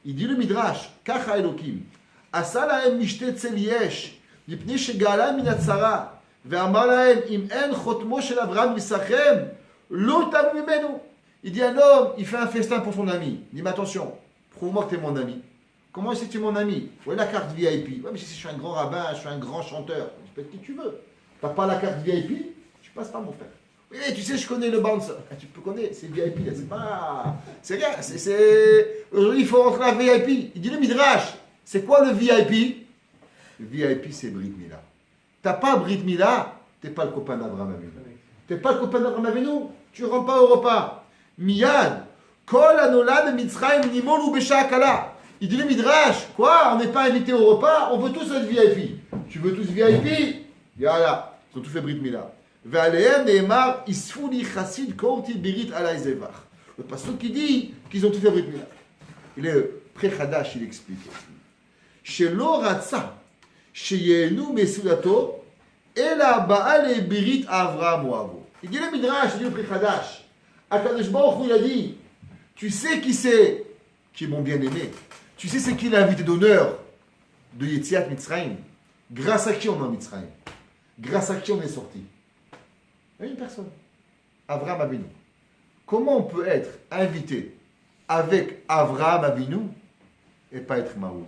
Il dit le Midrash, Kacha Elokim. Asa lahem mishte tzel yesh, mipnei shegala min hatzara, ve'amar lahem im en chotmo shel Avraham Yisachem, lo tavu mimenu. Il dit un homme, il fait un festin pour son ami. Il dit mais attention, prouve-moi que tu es mon ami. Comment est-ce que tu es mon ami? Où est la carte VIP? Ouais, mais si je suis un grand rabbin, je suis un grand chanteur, tu peux être qui tu veux. Tu n'as pas la carte VIP, tu passes pas mon frère. Oui, tu sais, je connais le bouncer. Tu peux connaître, c'est VIP, là, c'est pas. C'est rien, Aujourd'hui, il faut rentrer à VIP. Il dit le Midrash, c'est quoi le VIP? Le VIP, c'est Brit Mila. Tu n'as pas Brit Mila, tu n'es pas le copain d'Abraham Avinu. Tu n'es pas le copain d'Abraham Avinu, tu ne rentres pas au repas. Miyad, Kol Anolad Mitzrayim Nimol ou Beshakala. Il dit le Midrash, quoi? On n'est pas invité au repas, on veut tous être VIP. Tu veux tous VIP? Yalla, ils ont tous fait Brit Mila. Ve'alehem ne'emar isfuli chassid korti birit alay zevach. Le pasteur qui dit qu'ils ont tous fait Brit Mila. Il est pré-Hadash, il explique. Shelo ratza, sheyenu mesudato, ela ba'ale birit Avraham Avo. Il dit le Midrash, il dit le pré-Hadash. Akadosh Baruch Hu, il a dit, tu sais qui c'est qui est mon bien-aimé? Tu sais c'est qui l'invité d'honneur de Yetziat Mitzrayim? Grâce à qui on est en Mitzrayim? Grâce à qui on est sorti? Il y a une personne. Avraham Avinu. Comment on peut être invité avec Avraham Avinu et pas être Maoul?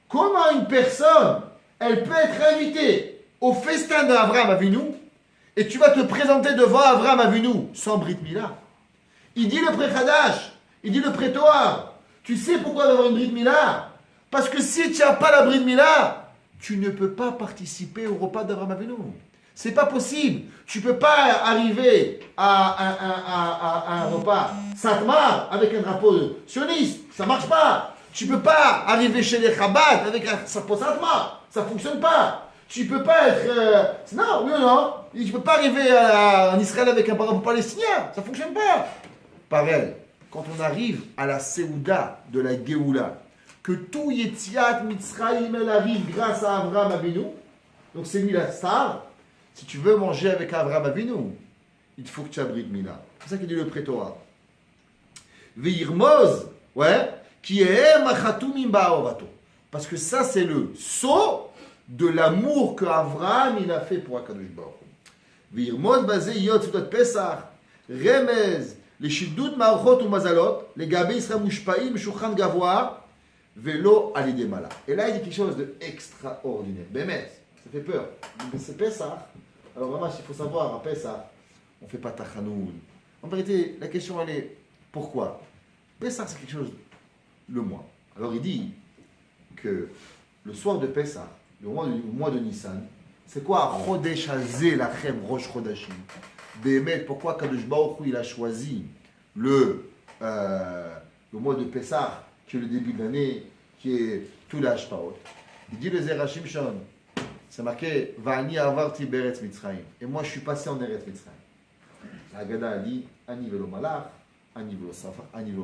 Comment une personne, elle peut être invitée au festin d'Avraham Avinu et tu vas te présenter devant Avraham Avinu sans Brit Mila? Il dit le pré-Hadash, il dit le pré-Toar. Tu sais pourquoi il va avoir une Brit Mila? Parce que si tu n'as pas la Brit Mila, tu ne peux pas participer au repas d'Avraham Avinu. C'est pas possible. Tu ne peux pas arriver à un repas Satmar avec un drapeau sioniste. Ça ne marche pas. Tu ne peux pas arriver chez les Chabad avec un drapeau Satmar. Ça ne fonctionne pas. Tu ne peux pas être... non, oui ou non. Tu ne peux pas arriver en Israël avec un drapeau palestinien. Ça ne fonctionne pas. Pareil. Quand on arrive à la Séouda de la Géoula, que tout Yetziat Mitzrayim elle arrive grâce à Avraham Avinu, donc c'est lui la star. Si tu veux manger avec Avraham Avinu, il faut que tu abrites Mila. C'est ça qu'il dit le prétoire. Veirmoz, ouais, qui est machatumim ba'orato. Parce que ça c'est le sceau de l'amour que Avraham il a fait pour Akadosh Baruch Hu. Veirmoz bazé yot sudat Pesach, remez. Les shidud ma'orot ou mazalot, les gabé Israël mushpaim, shulchan gavoa, velo alidemala. Et là, il dit quelque chose d'extraordinaire. Bémet, ça fait peur. Mais c'est Pessah. Alors vraiment, il faut savoir, à Pessah, on ne fait pas tachanoun. En vérité, la question, elle est, pourquoi? Pessah, c'est quelque chose, le mois. Alors il dit que le soir de Pessah, le mois de Nissan, c'est quoi? Chodesh hazeh lachem rosh chodashim. Bémet, pourquoi Kadosh Baruch Hu il a choisi le mois de Pessah, qui est le début de l'année, qui est tout l'Ashpaot. Il dit le Zerachim Shon, c'est marqué Va'ani avarti beretz Mitzrayim. Et moi je suis passé en Eretz Mitzrayim. La Haggadah a dit Ani velo malach, Ani velo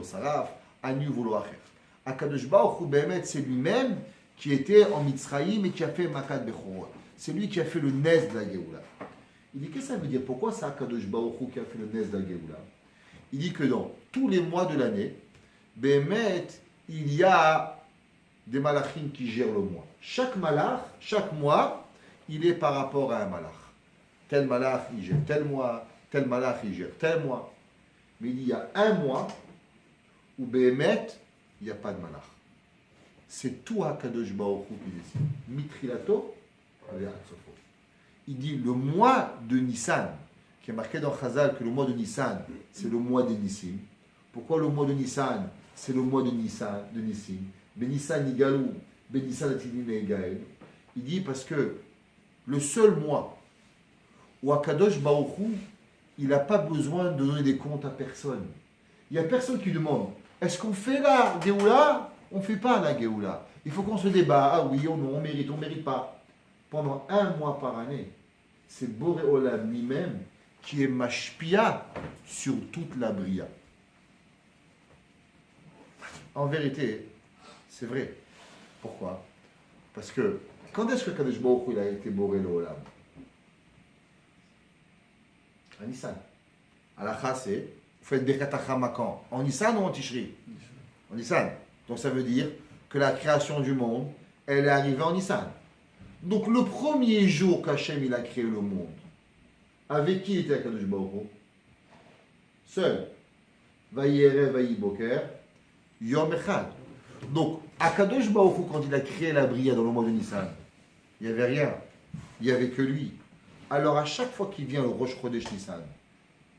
saraf, Ani velo acher. Akadosh Baruch Hu Bémet, c'est lui-même qui était en Mitzrayim et qui a fait Makat Bechorot. C'est lui qui a fait le Nez de la Géoula. Il dit, qu'est-ce que ça veut dire? Pourquoi c'est Akadosh Baruch Hu qui a fait le Nez d'Al-Géoula? Il dit que dans tous les mois de l'année, Bémet, il y a des malachim qui gèrent le mois. Chaque malach, chaque mois, il est par rapport à un malach. Tel malach, il gère tel mois, tel malach, il gère tel mois. Mais il y a un mois où Béhémet, il n'y a pas de malach. C'est tout HaKadosh Baruch Hu qui décide. Mitrilato, il dit le mois de Nissan, qui est marqué dans Chazal que le mois de Nissan, c'est le mois des Nissim. Pourquoi le mois de Nissan, c'est le mois de Nissan, de Nissim? Ben Nissan Igalou, Ben Nissan Atilin et Gaël. Il dit parce que le seul mois où Akadosh Baruch Hu, il n'a pas besoin de donner des comptes à personne. Il n'y a personne qui demande, est-ce qu'on fait la Géoula? On ne fait pas la Géoula. Il faut qu'on se débat, ah oui, ou non, on ne mérite pas. Pendant un mois par année, c'est Boré Olam lui-même qui est mashpia sur toute la bria. En vérité, c'est vrai. Pourquoi? Parce que quand est-ce que Kadosh Baruch Hu, il a été Boré Olam? À Nissan. À la c'est, vous faites Birkat HaChama quand? En Nissan ou en Tishri? En Nissan. Donc ça veut dire que la création du monde, elle est arrivée en Nissan. Donc le premier jour qu'Hachem il a créé le monde, avec qui était Akadosh Baruch Hu? Seul. Vayere, Vayiboker, Yom Echad. Donc Akadosh Baruch Hu, quand il a créé la Bria dans le mois de Nissan, il n'y avait rien. Il n'y avait que lui. Alors à chaque fois qu'il vient le Rosh Chodesh Nissan,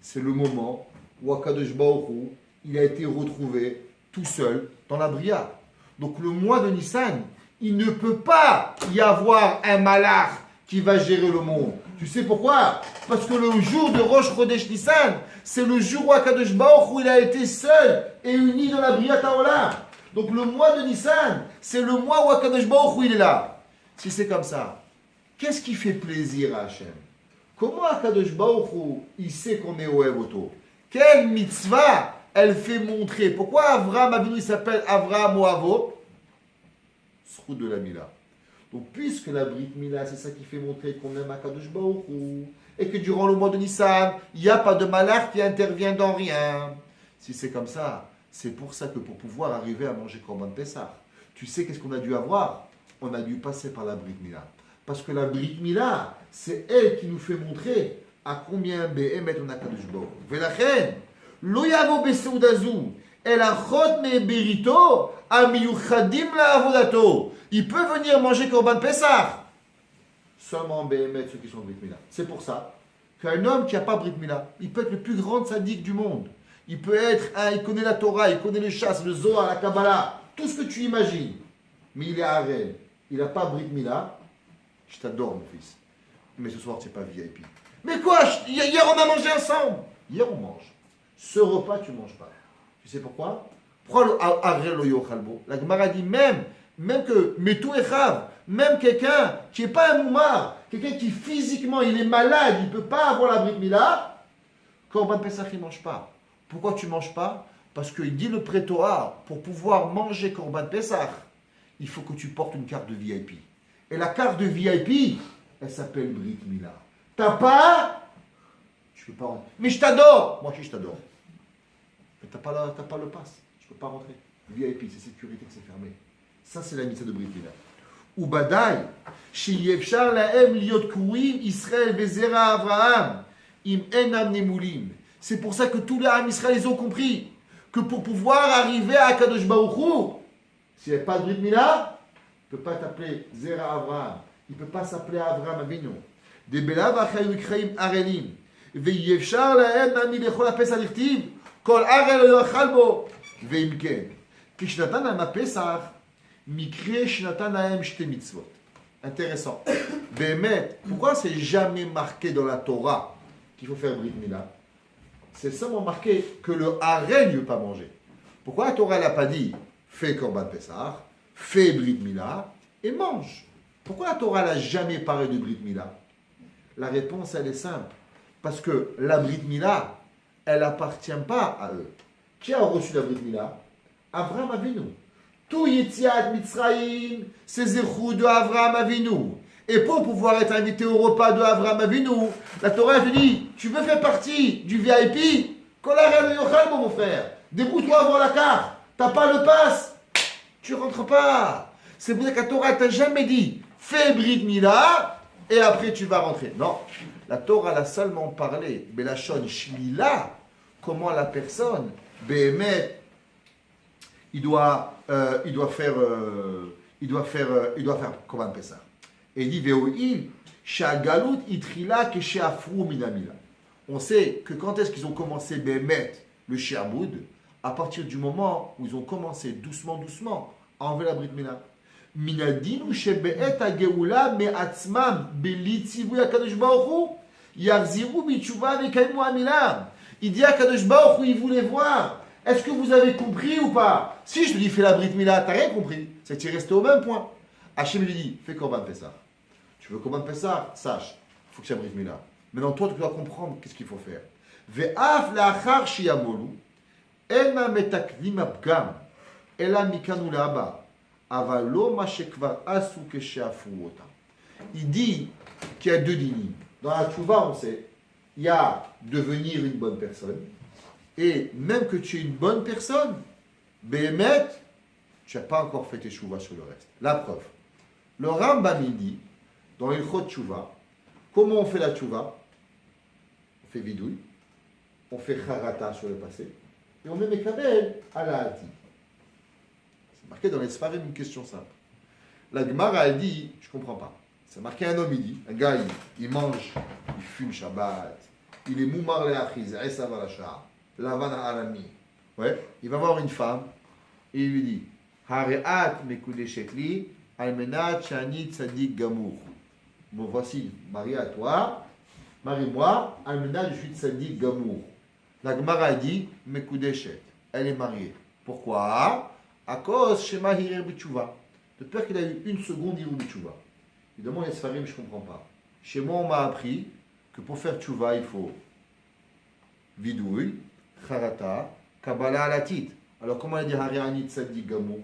c'est le moment où Akadosh Baruch Hu, il a été retrouvé tout seul dans la Bria. Donc le mois de Nissan, il ne peut pas y avoir un malach qui va gérer le monde. Tu sais pourquoi? Parce que le jour de Rosh Chodesh Nissan, c'est le jour où Akadosh Baruch Hu, il a été seul et uni dans la Bria Ta'olam. Donc le mois de Nissan, c'est le mois où Akadosh Baruch Hu, il est là. Si c'est comme ça, qu'est-ce qui fait plaisir à Hachem? Comment Akadosh Baruch Hu, il sait qu'on est au Evoto? Quelle mitzvah elle fait montrer? Pourquoi Avraham Avinu, il s'appelle Avraham ou Avo? Srout de la Mila. Donc, puisque la Brit Mila, c'est ça qui fait montrer qu'on aime Akadosh Baruch Hu, et que durant le mois de Nissan, il n'y a pas de malach qui intervient dans rien. Si c'est comme ça, c'est pour ça que pour pouvoir arriver à manger Korban Pessah, tu sais qu'est-ce qu'on a dû avoir? On a dû passer par la Brit Mila. Parce que la Brit Mila, c'est elle qui nous fait montrer à combien Béhémet on a Akadosh Baruch Hu. Velachen, lo yavo beseudazou, el achot me berito, amiyuchadim la avodato. Il peut venir manger Korban Pessah. Seulement Béhémet, ceux qui sont Brit Mila. C'est pour ça qu'un homme qui n'a pas Brit Mila, il peut être le plus grand sadique du monde. Il peut être il connaît la Torah, il connaît les chasses, le Zohar, la Kabbalah, tout ce que tu imagines. Mais il est Harel. Il n'a pas Brit Mila. Je t'adore, mon fils. Mais ce soir, tu n'es pas VIP. Mais quoi? Hier, on a mangé ensemble. Hier, on mange. Ce repas, tu ne manges pas. Tu sais pourquoi? Prends le Harel lo yochalbo. La Gemara dit même que Metou Echav, même quelqu'un qui n'est pas un moumar, quelqu'un qui physiquement, il est malade, il ne peut pas avoir la Brit Mila, Korban Pessah, il ne mange pas. Pourquoi tu ne manges pas? Parce qu'il dit le prétoire, pour pouvoir manger Korban Pessah, il faut que tu portes une carte de VIP. Et la carte de VIP, elle s'appelle Brit Mila. T'as pas? Tu peux pas rentrer. Mais je t'adore! Moi aussi je t'adore. Mais t'as pas le pass. Tu peux pas rentrer. VIP, c'est sécurité, c'est fermé. Ça, c'est la mitzvah de Brit Mila. Ou Badaï, Sheyefshar lahem liot kouim Israël vezera Avraham im enam nemoulim. C'est pour ça que tous les Ham Israël, ils ont compris que pour pouvoir arriver à Kadosh Baruch Hu, s'il n'y a pas de Brit Mila, il ne peut pas t'appeler Zera Avraham. Il ne peut pas s'appeler Avraham Avinu. Des belav achayim ikraim arelim. Veyefshar lahem nami lechol hapesach dirtiv. Kol arel lo yachal bo. Veimken. Kishnatan lahem hapesach. Mikre shnatan lahem shte mitzvot. Intéressant. Bémet, pourquoi c'est jamais marqué dans la Torah qu'il faut faire Brit Mila? C'est seulement marqué que le harem ne veut pas manger. Pourquoi la Torah n'a pas dit fais Korban Pessah, fais Brit Mila et mange? Pourquoi la Torah n'a jamais parlé de Brit Mila? La réponse, elle est simple. Parce que la Brit Mila, elle n'appartient pas à eux. Qui a reçu la Brit Mila? Avraham Avinu. Tout Yetziat Mitzrayim, c'est zéchut de Avraham Avinu. Et pour pouvoir être invité au repas de Avraham Avinu, la Torah te dit, tu veux faire partie du VIP? Kolarel Yochalbo, mon frère. Débrouille-toi avant la carte. T'as pas le pass, tu rentres pas. C'est pour ça que la Torah t'a jamais dit, fais Brit Mila et après tu vas rentrer. Non, la Torah a seulement parlé, Belachon Shlila, comment la personne, Behemet, il doit faire Korban Pessah. Et il dit Veoïl, Shagalut itrila ke sheafru minamila. On sait que quand est-ce qu'ils ont commencé Behemet, le Shi'aboud, à partir du moment où ils ont commencé doucement à enlever la Brit Mila. Minadinu shebe'et hageula me'atzmam belitzivu HaKadosh Baruch Hu yachziru b'tshuva v'yekaymu hamilah. Il dit à Kadosh Baruch Hu, il voulait voir. Est-ce que vous avez compris ou pas? Si je te dis fais la Brit Mila, t'as rien compris. C'est que tu es resté au même point. Hachem lui dit fais Korban Pessah. Tu veux Korban Pessah? Sache, il faut que tu aies Brit Mila. Maintenant toi tu dois comprendre qu'est-ce qu'il faut faire. Ve'af la'achar sheyamolu ena metakdim apgam ela mikanu la'aba. Il dit qu'il y a deux dynimes. Dans la tchouva, on sait, il y a devenir une bonne personne, et même que tu es une bonne personne, Behemet, tu n'as pas encore fait tes tchouvas sur le reste. La preuve, le Rambam il dit, dans l'Ilchot Tchouva, comment on fait la tchouva? On fait vidouille, on fait charata sur le passé, et on met mekabel à la hati. Marqué dans les Sfarim une question simple. La Gemara elle dit, je comprends pas. C'est marqué un homme, il dit, un gars il mange, il fume Shabbat, il est moumar le achiz, esav al-ashar, lavan al-alami. Ouais, il va voir une femme et il lui dit, hareat mekudeshet li, almenat shani tzadik gamour. Bon voici, marie à toi, marie-moi, almenat je suis tzadik gamour. La Gemara elle dit, mekudeshet, elle est mariée. Pourquoi? À cause Shema Hirir B'Tchouva. De peur qu'il a eu une seconde Hirir B'Tchouva. Évidemment, les Sfarim, je ne comprends pas. Chez moi, on m'a appris que pour faire Tchouva, il faut vidouille, charata, kabbalah à la titre. Alors, comment il dit Hariani Tzadik Gamour?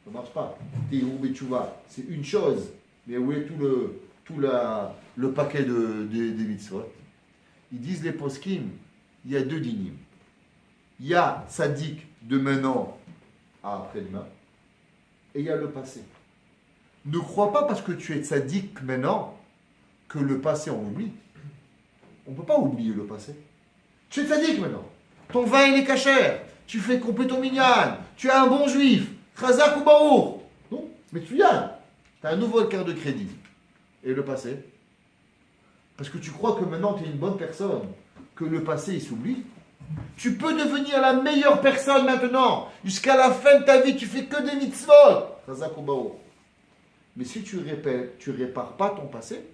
Ça ne marche pas. Hirir B'Tchouva, c'est une chose. Mais où est tout le paquet des mitzvot? Ils disent les poskim, il y a deux dynim. Il y a Tzadik de maintenant à après-demain, et il y a le passé. Ne crois pas parce que tu es tzaddik maintenant que le passé on oublie. On ne peut pas oublier le passé. Tu es tzaddik maintenant. Ton vin il est cachère. Tu fais couper ton minyan. Tu es un bon juif. Chazak ou baour. Non, mais tu y as. Tu as un nouveau carte de crédit. Et le passé? Parce que tu crois que maintenant tu es une bonne personne, que le passé il s'oublie. Tu peux devenir la meilleure personne maintenant. Jusqu'à la fin de ta vie, tu fais que des mitzvot. Mais si tu répares pas ton passé,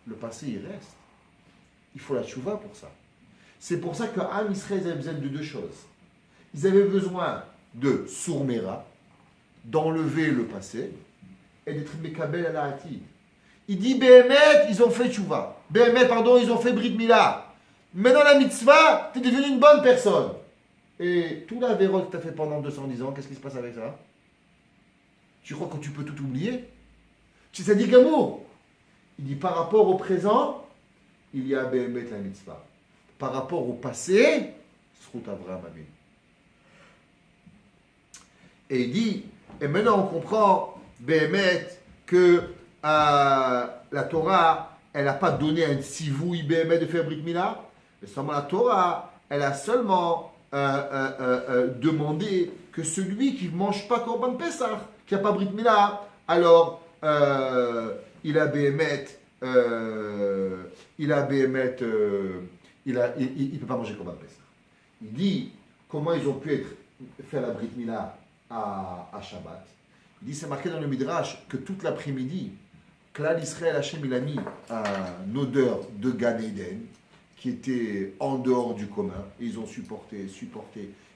le passé il reste. Il faut la tchouva pour ça. C'est pour ça que Am Israël avait besoin de deux choses. Ils avaient besoin de sourmera, d'enlever le passé, et d'être mekabel à la hati. Il dit Behemet, ils ont fait tchouva. Behemet, pardon, ils ont fait Brit Mila. Maintenant, la mitzvah, tu es devenu une bonne personne. Et tout la véro que tu as fait pendant 210 ans, qu'est-ce qui se passe avec ça? Tu crois que tu peux tout oublier? Ça dit Gamour. Il dit par rapport au présent, il y a Behemet la mitzvah. Par rapport au passé, Srut Avraham Avinu. Et il dit, et maintenant on comprend Behemet que la Torah, elle n'a pas donné un tzivouï Behemet de faire Brit Mila. Mais seulement la Torah, elle a seulement demandé que celui qui ne mange pas Korban Pessah, qui n'a pas Brit Mila, alors il a Behemet, il ne peut pas manger Korban Pessah. Il dit comment ils ont pu faire la Brit Mila à Shabbat. Il dit c'est marqué dans le Midrash que toute l'après-midi, Klal Israël Hachem il a mis une odeur de Gan Eden qui était en dehors du commun. Et ils ont supporté. Ils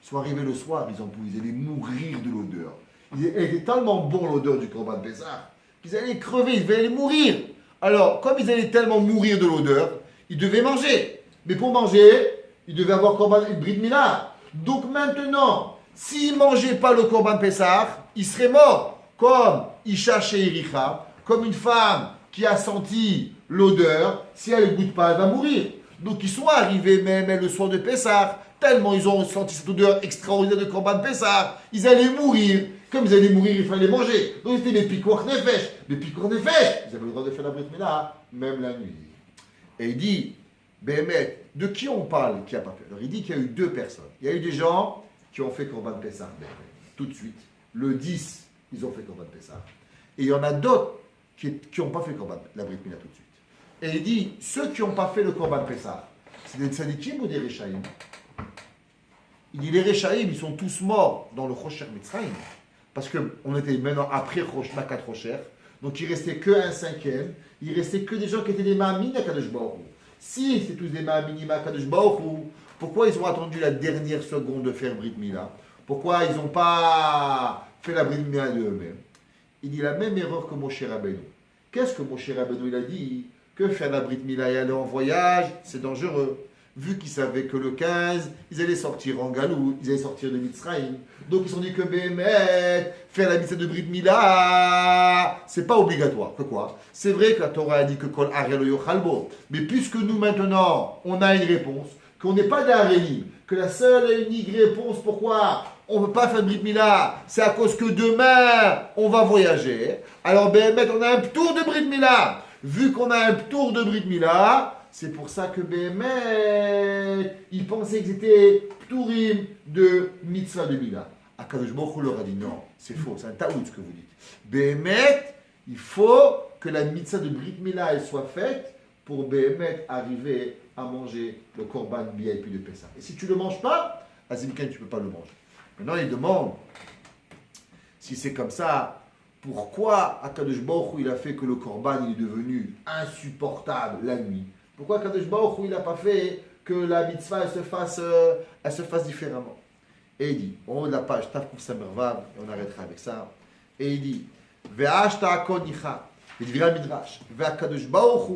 sont arrivés le soir, ils allaient mourir de l'odeur. Elle était tellement bon l'odeur du Korban Pessah qu'ils allaient crever, ils allaient mourir. Alors, comme ils allaient tellement mourir de l'odeur, ils devaient manger. Mais pour manger, ils devaient avoir Korban Brit Mila. Donc maintenant, s'ils ne mangeaient pas le Korban Pessah, ils seraient morts. Comme Isha Sheiricha, comme une femme qui a senti l'odeur, si elle ne goûte pas, elle va mourir. Donc ils sont arrivés même le soir de Pessah, tellement ils ont senti cette odeur extraordinaire de Korban Pessah, ils allaient mourir. Comme ils allaient mourir, il fallait manger. Donc c'était les pikour nefesh. Les pikour nefesh, ils avaient le droit de faire la Brit Mila, même la nuit. Et il dit, Béhémet, de qui on parle qui n'a pas fait? Alors il dit qu'il y a eu deux personnes. Il y a eu des gens qui ont fait Korban Pessah, tout de suite. Le 10, ils ont fait Korban Pessah. Et il y en a d'autres qui n'ont pas fait la Brit Mila tout de suite. Et il dit, ceux qui n'ont pas fait le Korban Pessah, c'est des tzadikim ou des Rechaïm? Il dit, les Rechaïm, ils sont tous morts dans le Chosher Mitzrayim. Parce qu'on était maintenant après Makat Rocher. Donc il ne restait qu'un cinquième. Il ne restait que des gens qui étaient des Ma'amini à Kadosh Baruch Hu. Si c'est tous des Ma'amini à Kadosh Baruch Hu, pourquoi ils ont attendu la dernière seconde de faire Brit Mila? Pourquoi ils n'ont pas fait la Brit Mila de eux-mêmes? Il dit la même erreur que Moshe Rabbeinu. Qu'est-ce que Moshe Rabbeinu il a dit? Que faire la Brit Mila et aller en voyage, c'est dangereux. Vu qu'ils savaient que le 15, ils allaient sortir en Galou, ils allaient sortir de Mitzrayim. Donc ils se sont dit que Béhémet, faire la mitzvah de Brit Mila, c'est pas obligatoire. Que quoi? C'est vrai que la Torah a dit que Kol Ariel Yochalbo. Mais puisque nous maintenant, on a une réponse, qu'on n'est pas d'Arélim, que la seule et unique réponse pourquoi on ne peut pas faire de Brit Mila, c'est à cause que demain, on va voyager. Alors Béhémet, on a un tour de Brit Mila. Vu qu'on a un tour de Brit Mila, c'est pour ça que Béhémet, il pensait qu'ils étaient Pturim de Mitzvah de Mila. Akadosh Baruch Hu leur a dit non, c'est faux, c'est un taout ce que vous dites. Béhémet, il faut que la Mitzvah de Brit Mila elle soit faite pour Béhémet arriver à manger le Korban BIP de Pessah. Et si tu ne le manges pas, Azimken, tu ne peux pas le manger. Maintenant, il demande, si c'est comme ça, pourquoi Akadosh Baruch Hu il a fait que le Korban il est devenu insupportable la nuit? Pourquoi Akadosh Baruch Hu il n'a pas fait que la mitzvah elle se fasse différemment? Et il dit, en haut de la page, Tafkouf Samervav, et on arrêtera avec ça. Et il dit, Ve'ashta akon nicha, v'dvira midrash, ve'akadosh Baruch Hu,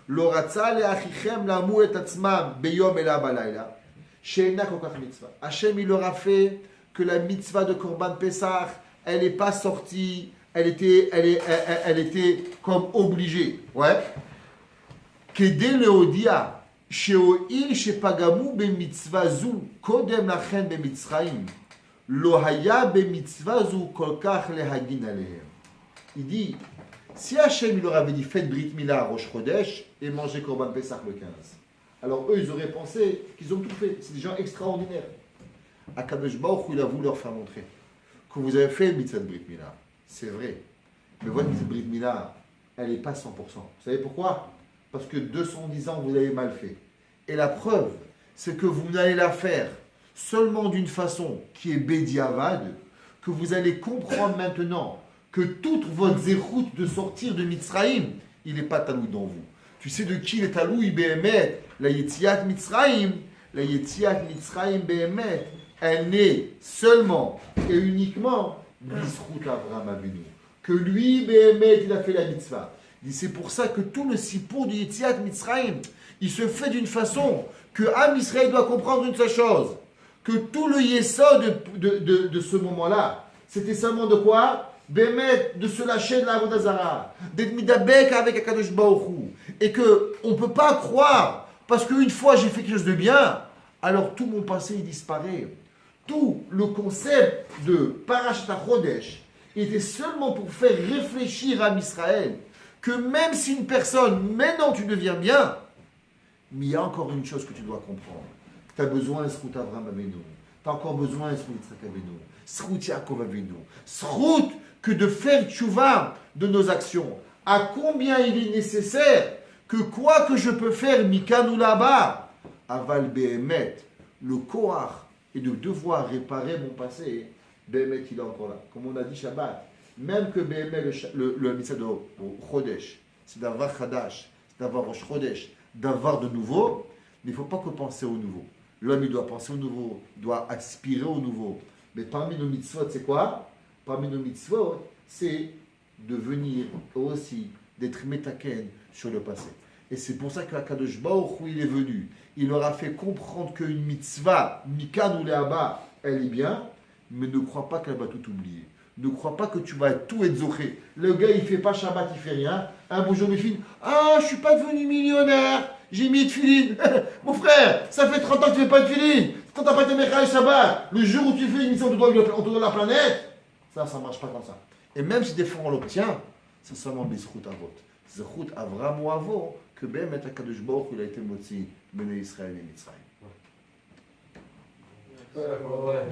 lo ratza le'achichem lamu et atzmam beyom ela balayla, she'ena kokach mitzvah. Hachem il leur a fait que la mitzvah de Korban Pessah, elle n'est pas sortie, elle était comme obligée. Ouais. Kedé leodia, sheoil shepagamu bemitzvah zu, kodem lachen bemitzraim, lo haya bemitzvah zu kolkach lehagin alehem. Il dit, si Hachem il leur avait dit faites Brit Mila à Rosh Chodesh et mangez Korban Pessah le 15, alors eux ils auraient pensé qu'ils ont tout fait, c'est des gens extraordinaires. Akadosh Baruch Hu il a voulu leur faire montrer que vous avez fait le mitzvah de Brit Mila, c'est vrai, mais votre mitzvah de Brit Mila, elle n'est pas 100%. Vous savez pourquoi? Parce que 210 ans, vous l'avez mal fait. Et la preuve, c'est que vous n'allez la faire seulement d'une façon qui est bédiavad, que vous allez comprendre maintenant que toute votre zéroute de sortir de Mitzrayim, il n'est pas talou dans vous. Tu sais de qui il est talou, Béhémet? La Yetziat Mitzrayim, Béhémet, elle n'est seulement et uniquement B'zchut Avraham Avinu. Que lui, Béhémet, il a fait la mitzvah. C'est pour ça que tout le sipour du Yetziat Mitzrayim, il se fait d'une façon que Am Israël doit comprendre une seule chose, que tout le yesod de ce moment-là, c'était seulement de quoi? Bémet, de se lâcher de la Avodah Zarah, d'être midabek avec Akadosh Baruch Hu, et qu'on ne peut pas croire, parce qu'une fois j'ai fait quelque chose de bien, alors tout mon passé il disparaît. Tout le concept de Parashat HaChodesh était seulement pour faire réfléchir à Israël que même si une personne, maintenant tu deviens bien, mais il y a encore une chose que tu dois comprendre. Tu as besoin d'un Srout Avraham Avinu. Tu as encore besoin d'un Srout Yitzhak Avinu. Srout Yaakov Avinu. Srout que de faire tchouva de nos actions. À combien il est nécessaire que quoi que je peux faire, Mikanou là-bas, Aval Béhémet, le Koach, et de devoir réparer mon passé, Béhémet il est encore là. Comme on a dit Shabbat. Même que Béhémet, le mitzvah de Chodesh, c'est d'avoir Chadash, c'est d'avoir Rosh Chodesh, d'avoir de nouveau, mais il ne faut pas que penser au nouveau. L'homme, il doit penser au nouveau, doit aspirer au nouveau. Mais parmi nos mitzvot, c'est quoi? Parmi nos mitzvot, c'est de venir aussi, d'être métaken sur le passé. Et c'est pour ça que Akadosh Baruch Hu, il est venu. Il leur a fait comprendre qu'une mitzvah, Mikan ou Léaba, elle est bien, mais ne crois pas qu'elle va tout oublier. Ne crois pas que tu vas tout être zoché. Le gars, il fait pas Shabbat, il fait rien. Un beau jour, il fait ah, je suis pas devenu millionnaire. J'ai mis de filine. Mon frère, ça fait 30 ans que tu fais pas de filine. Quand tu n'as pas été Mechal Shabbat, le jour où tu fais une mission autour de la planète, Ça ne marche pas comme ça. Et même si des fois on l'obtient, c'est seulement Bizchut Avot. Zechut Avram ou Avo, que Bemet HaKadosh Baruch il a été motzi Bnei Israël et Mitzrayim. Ouais.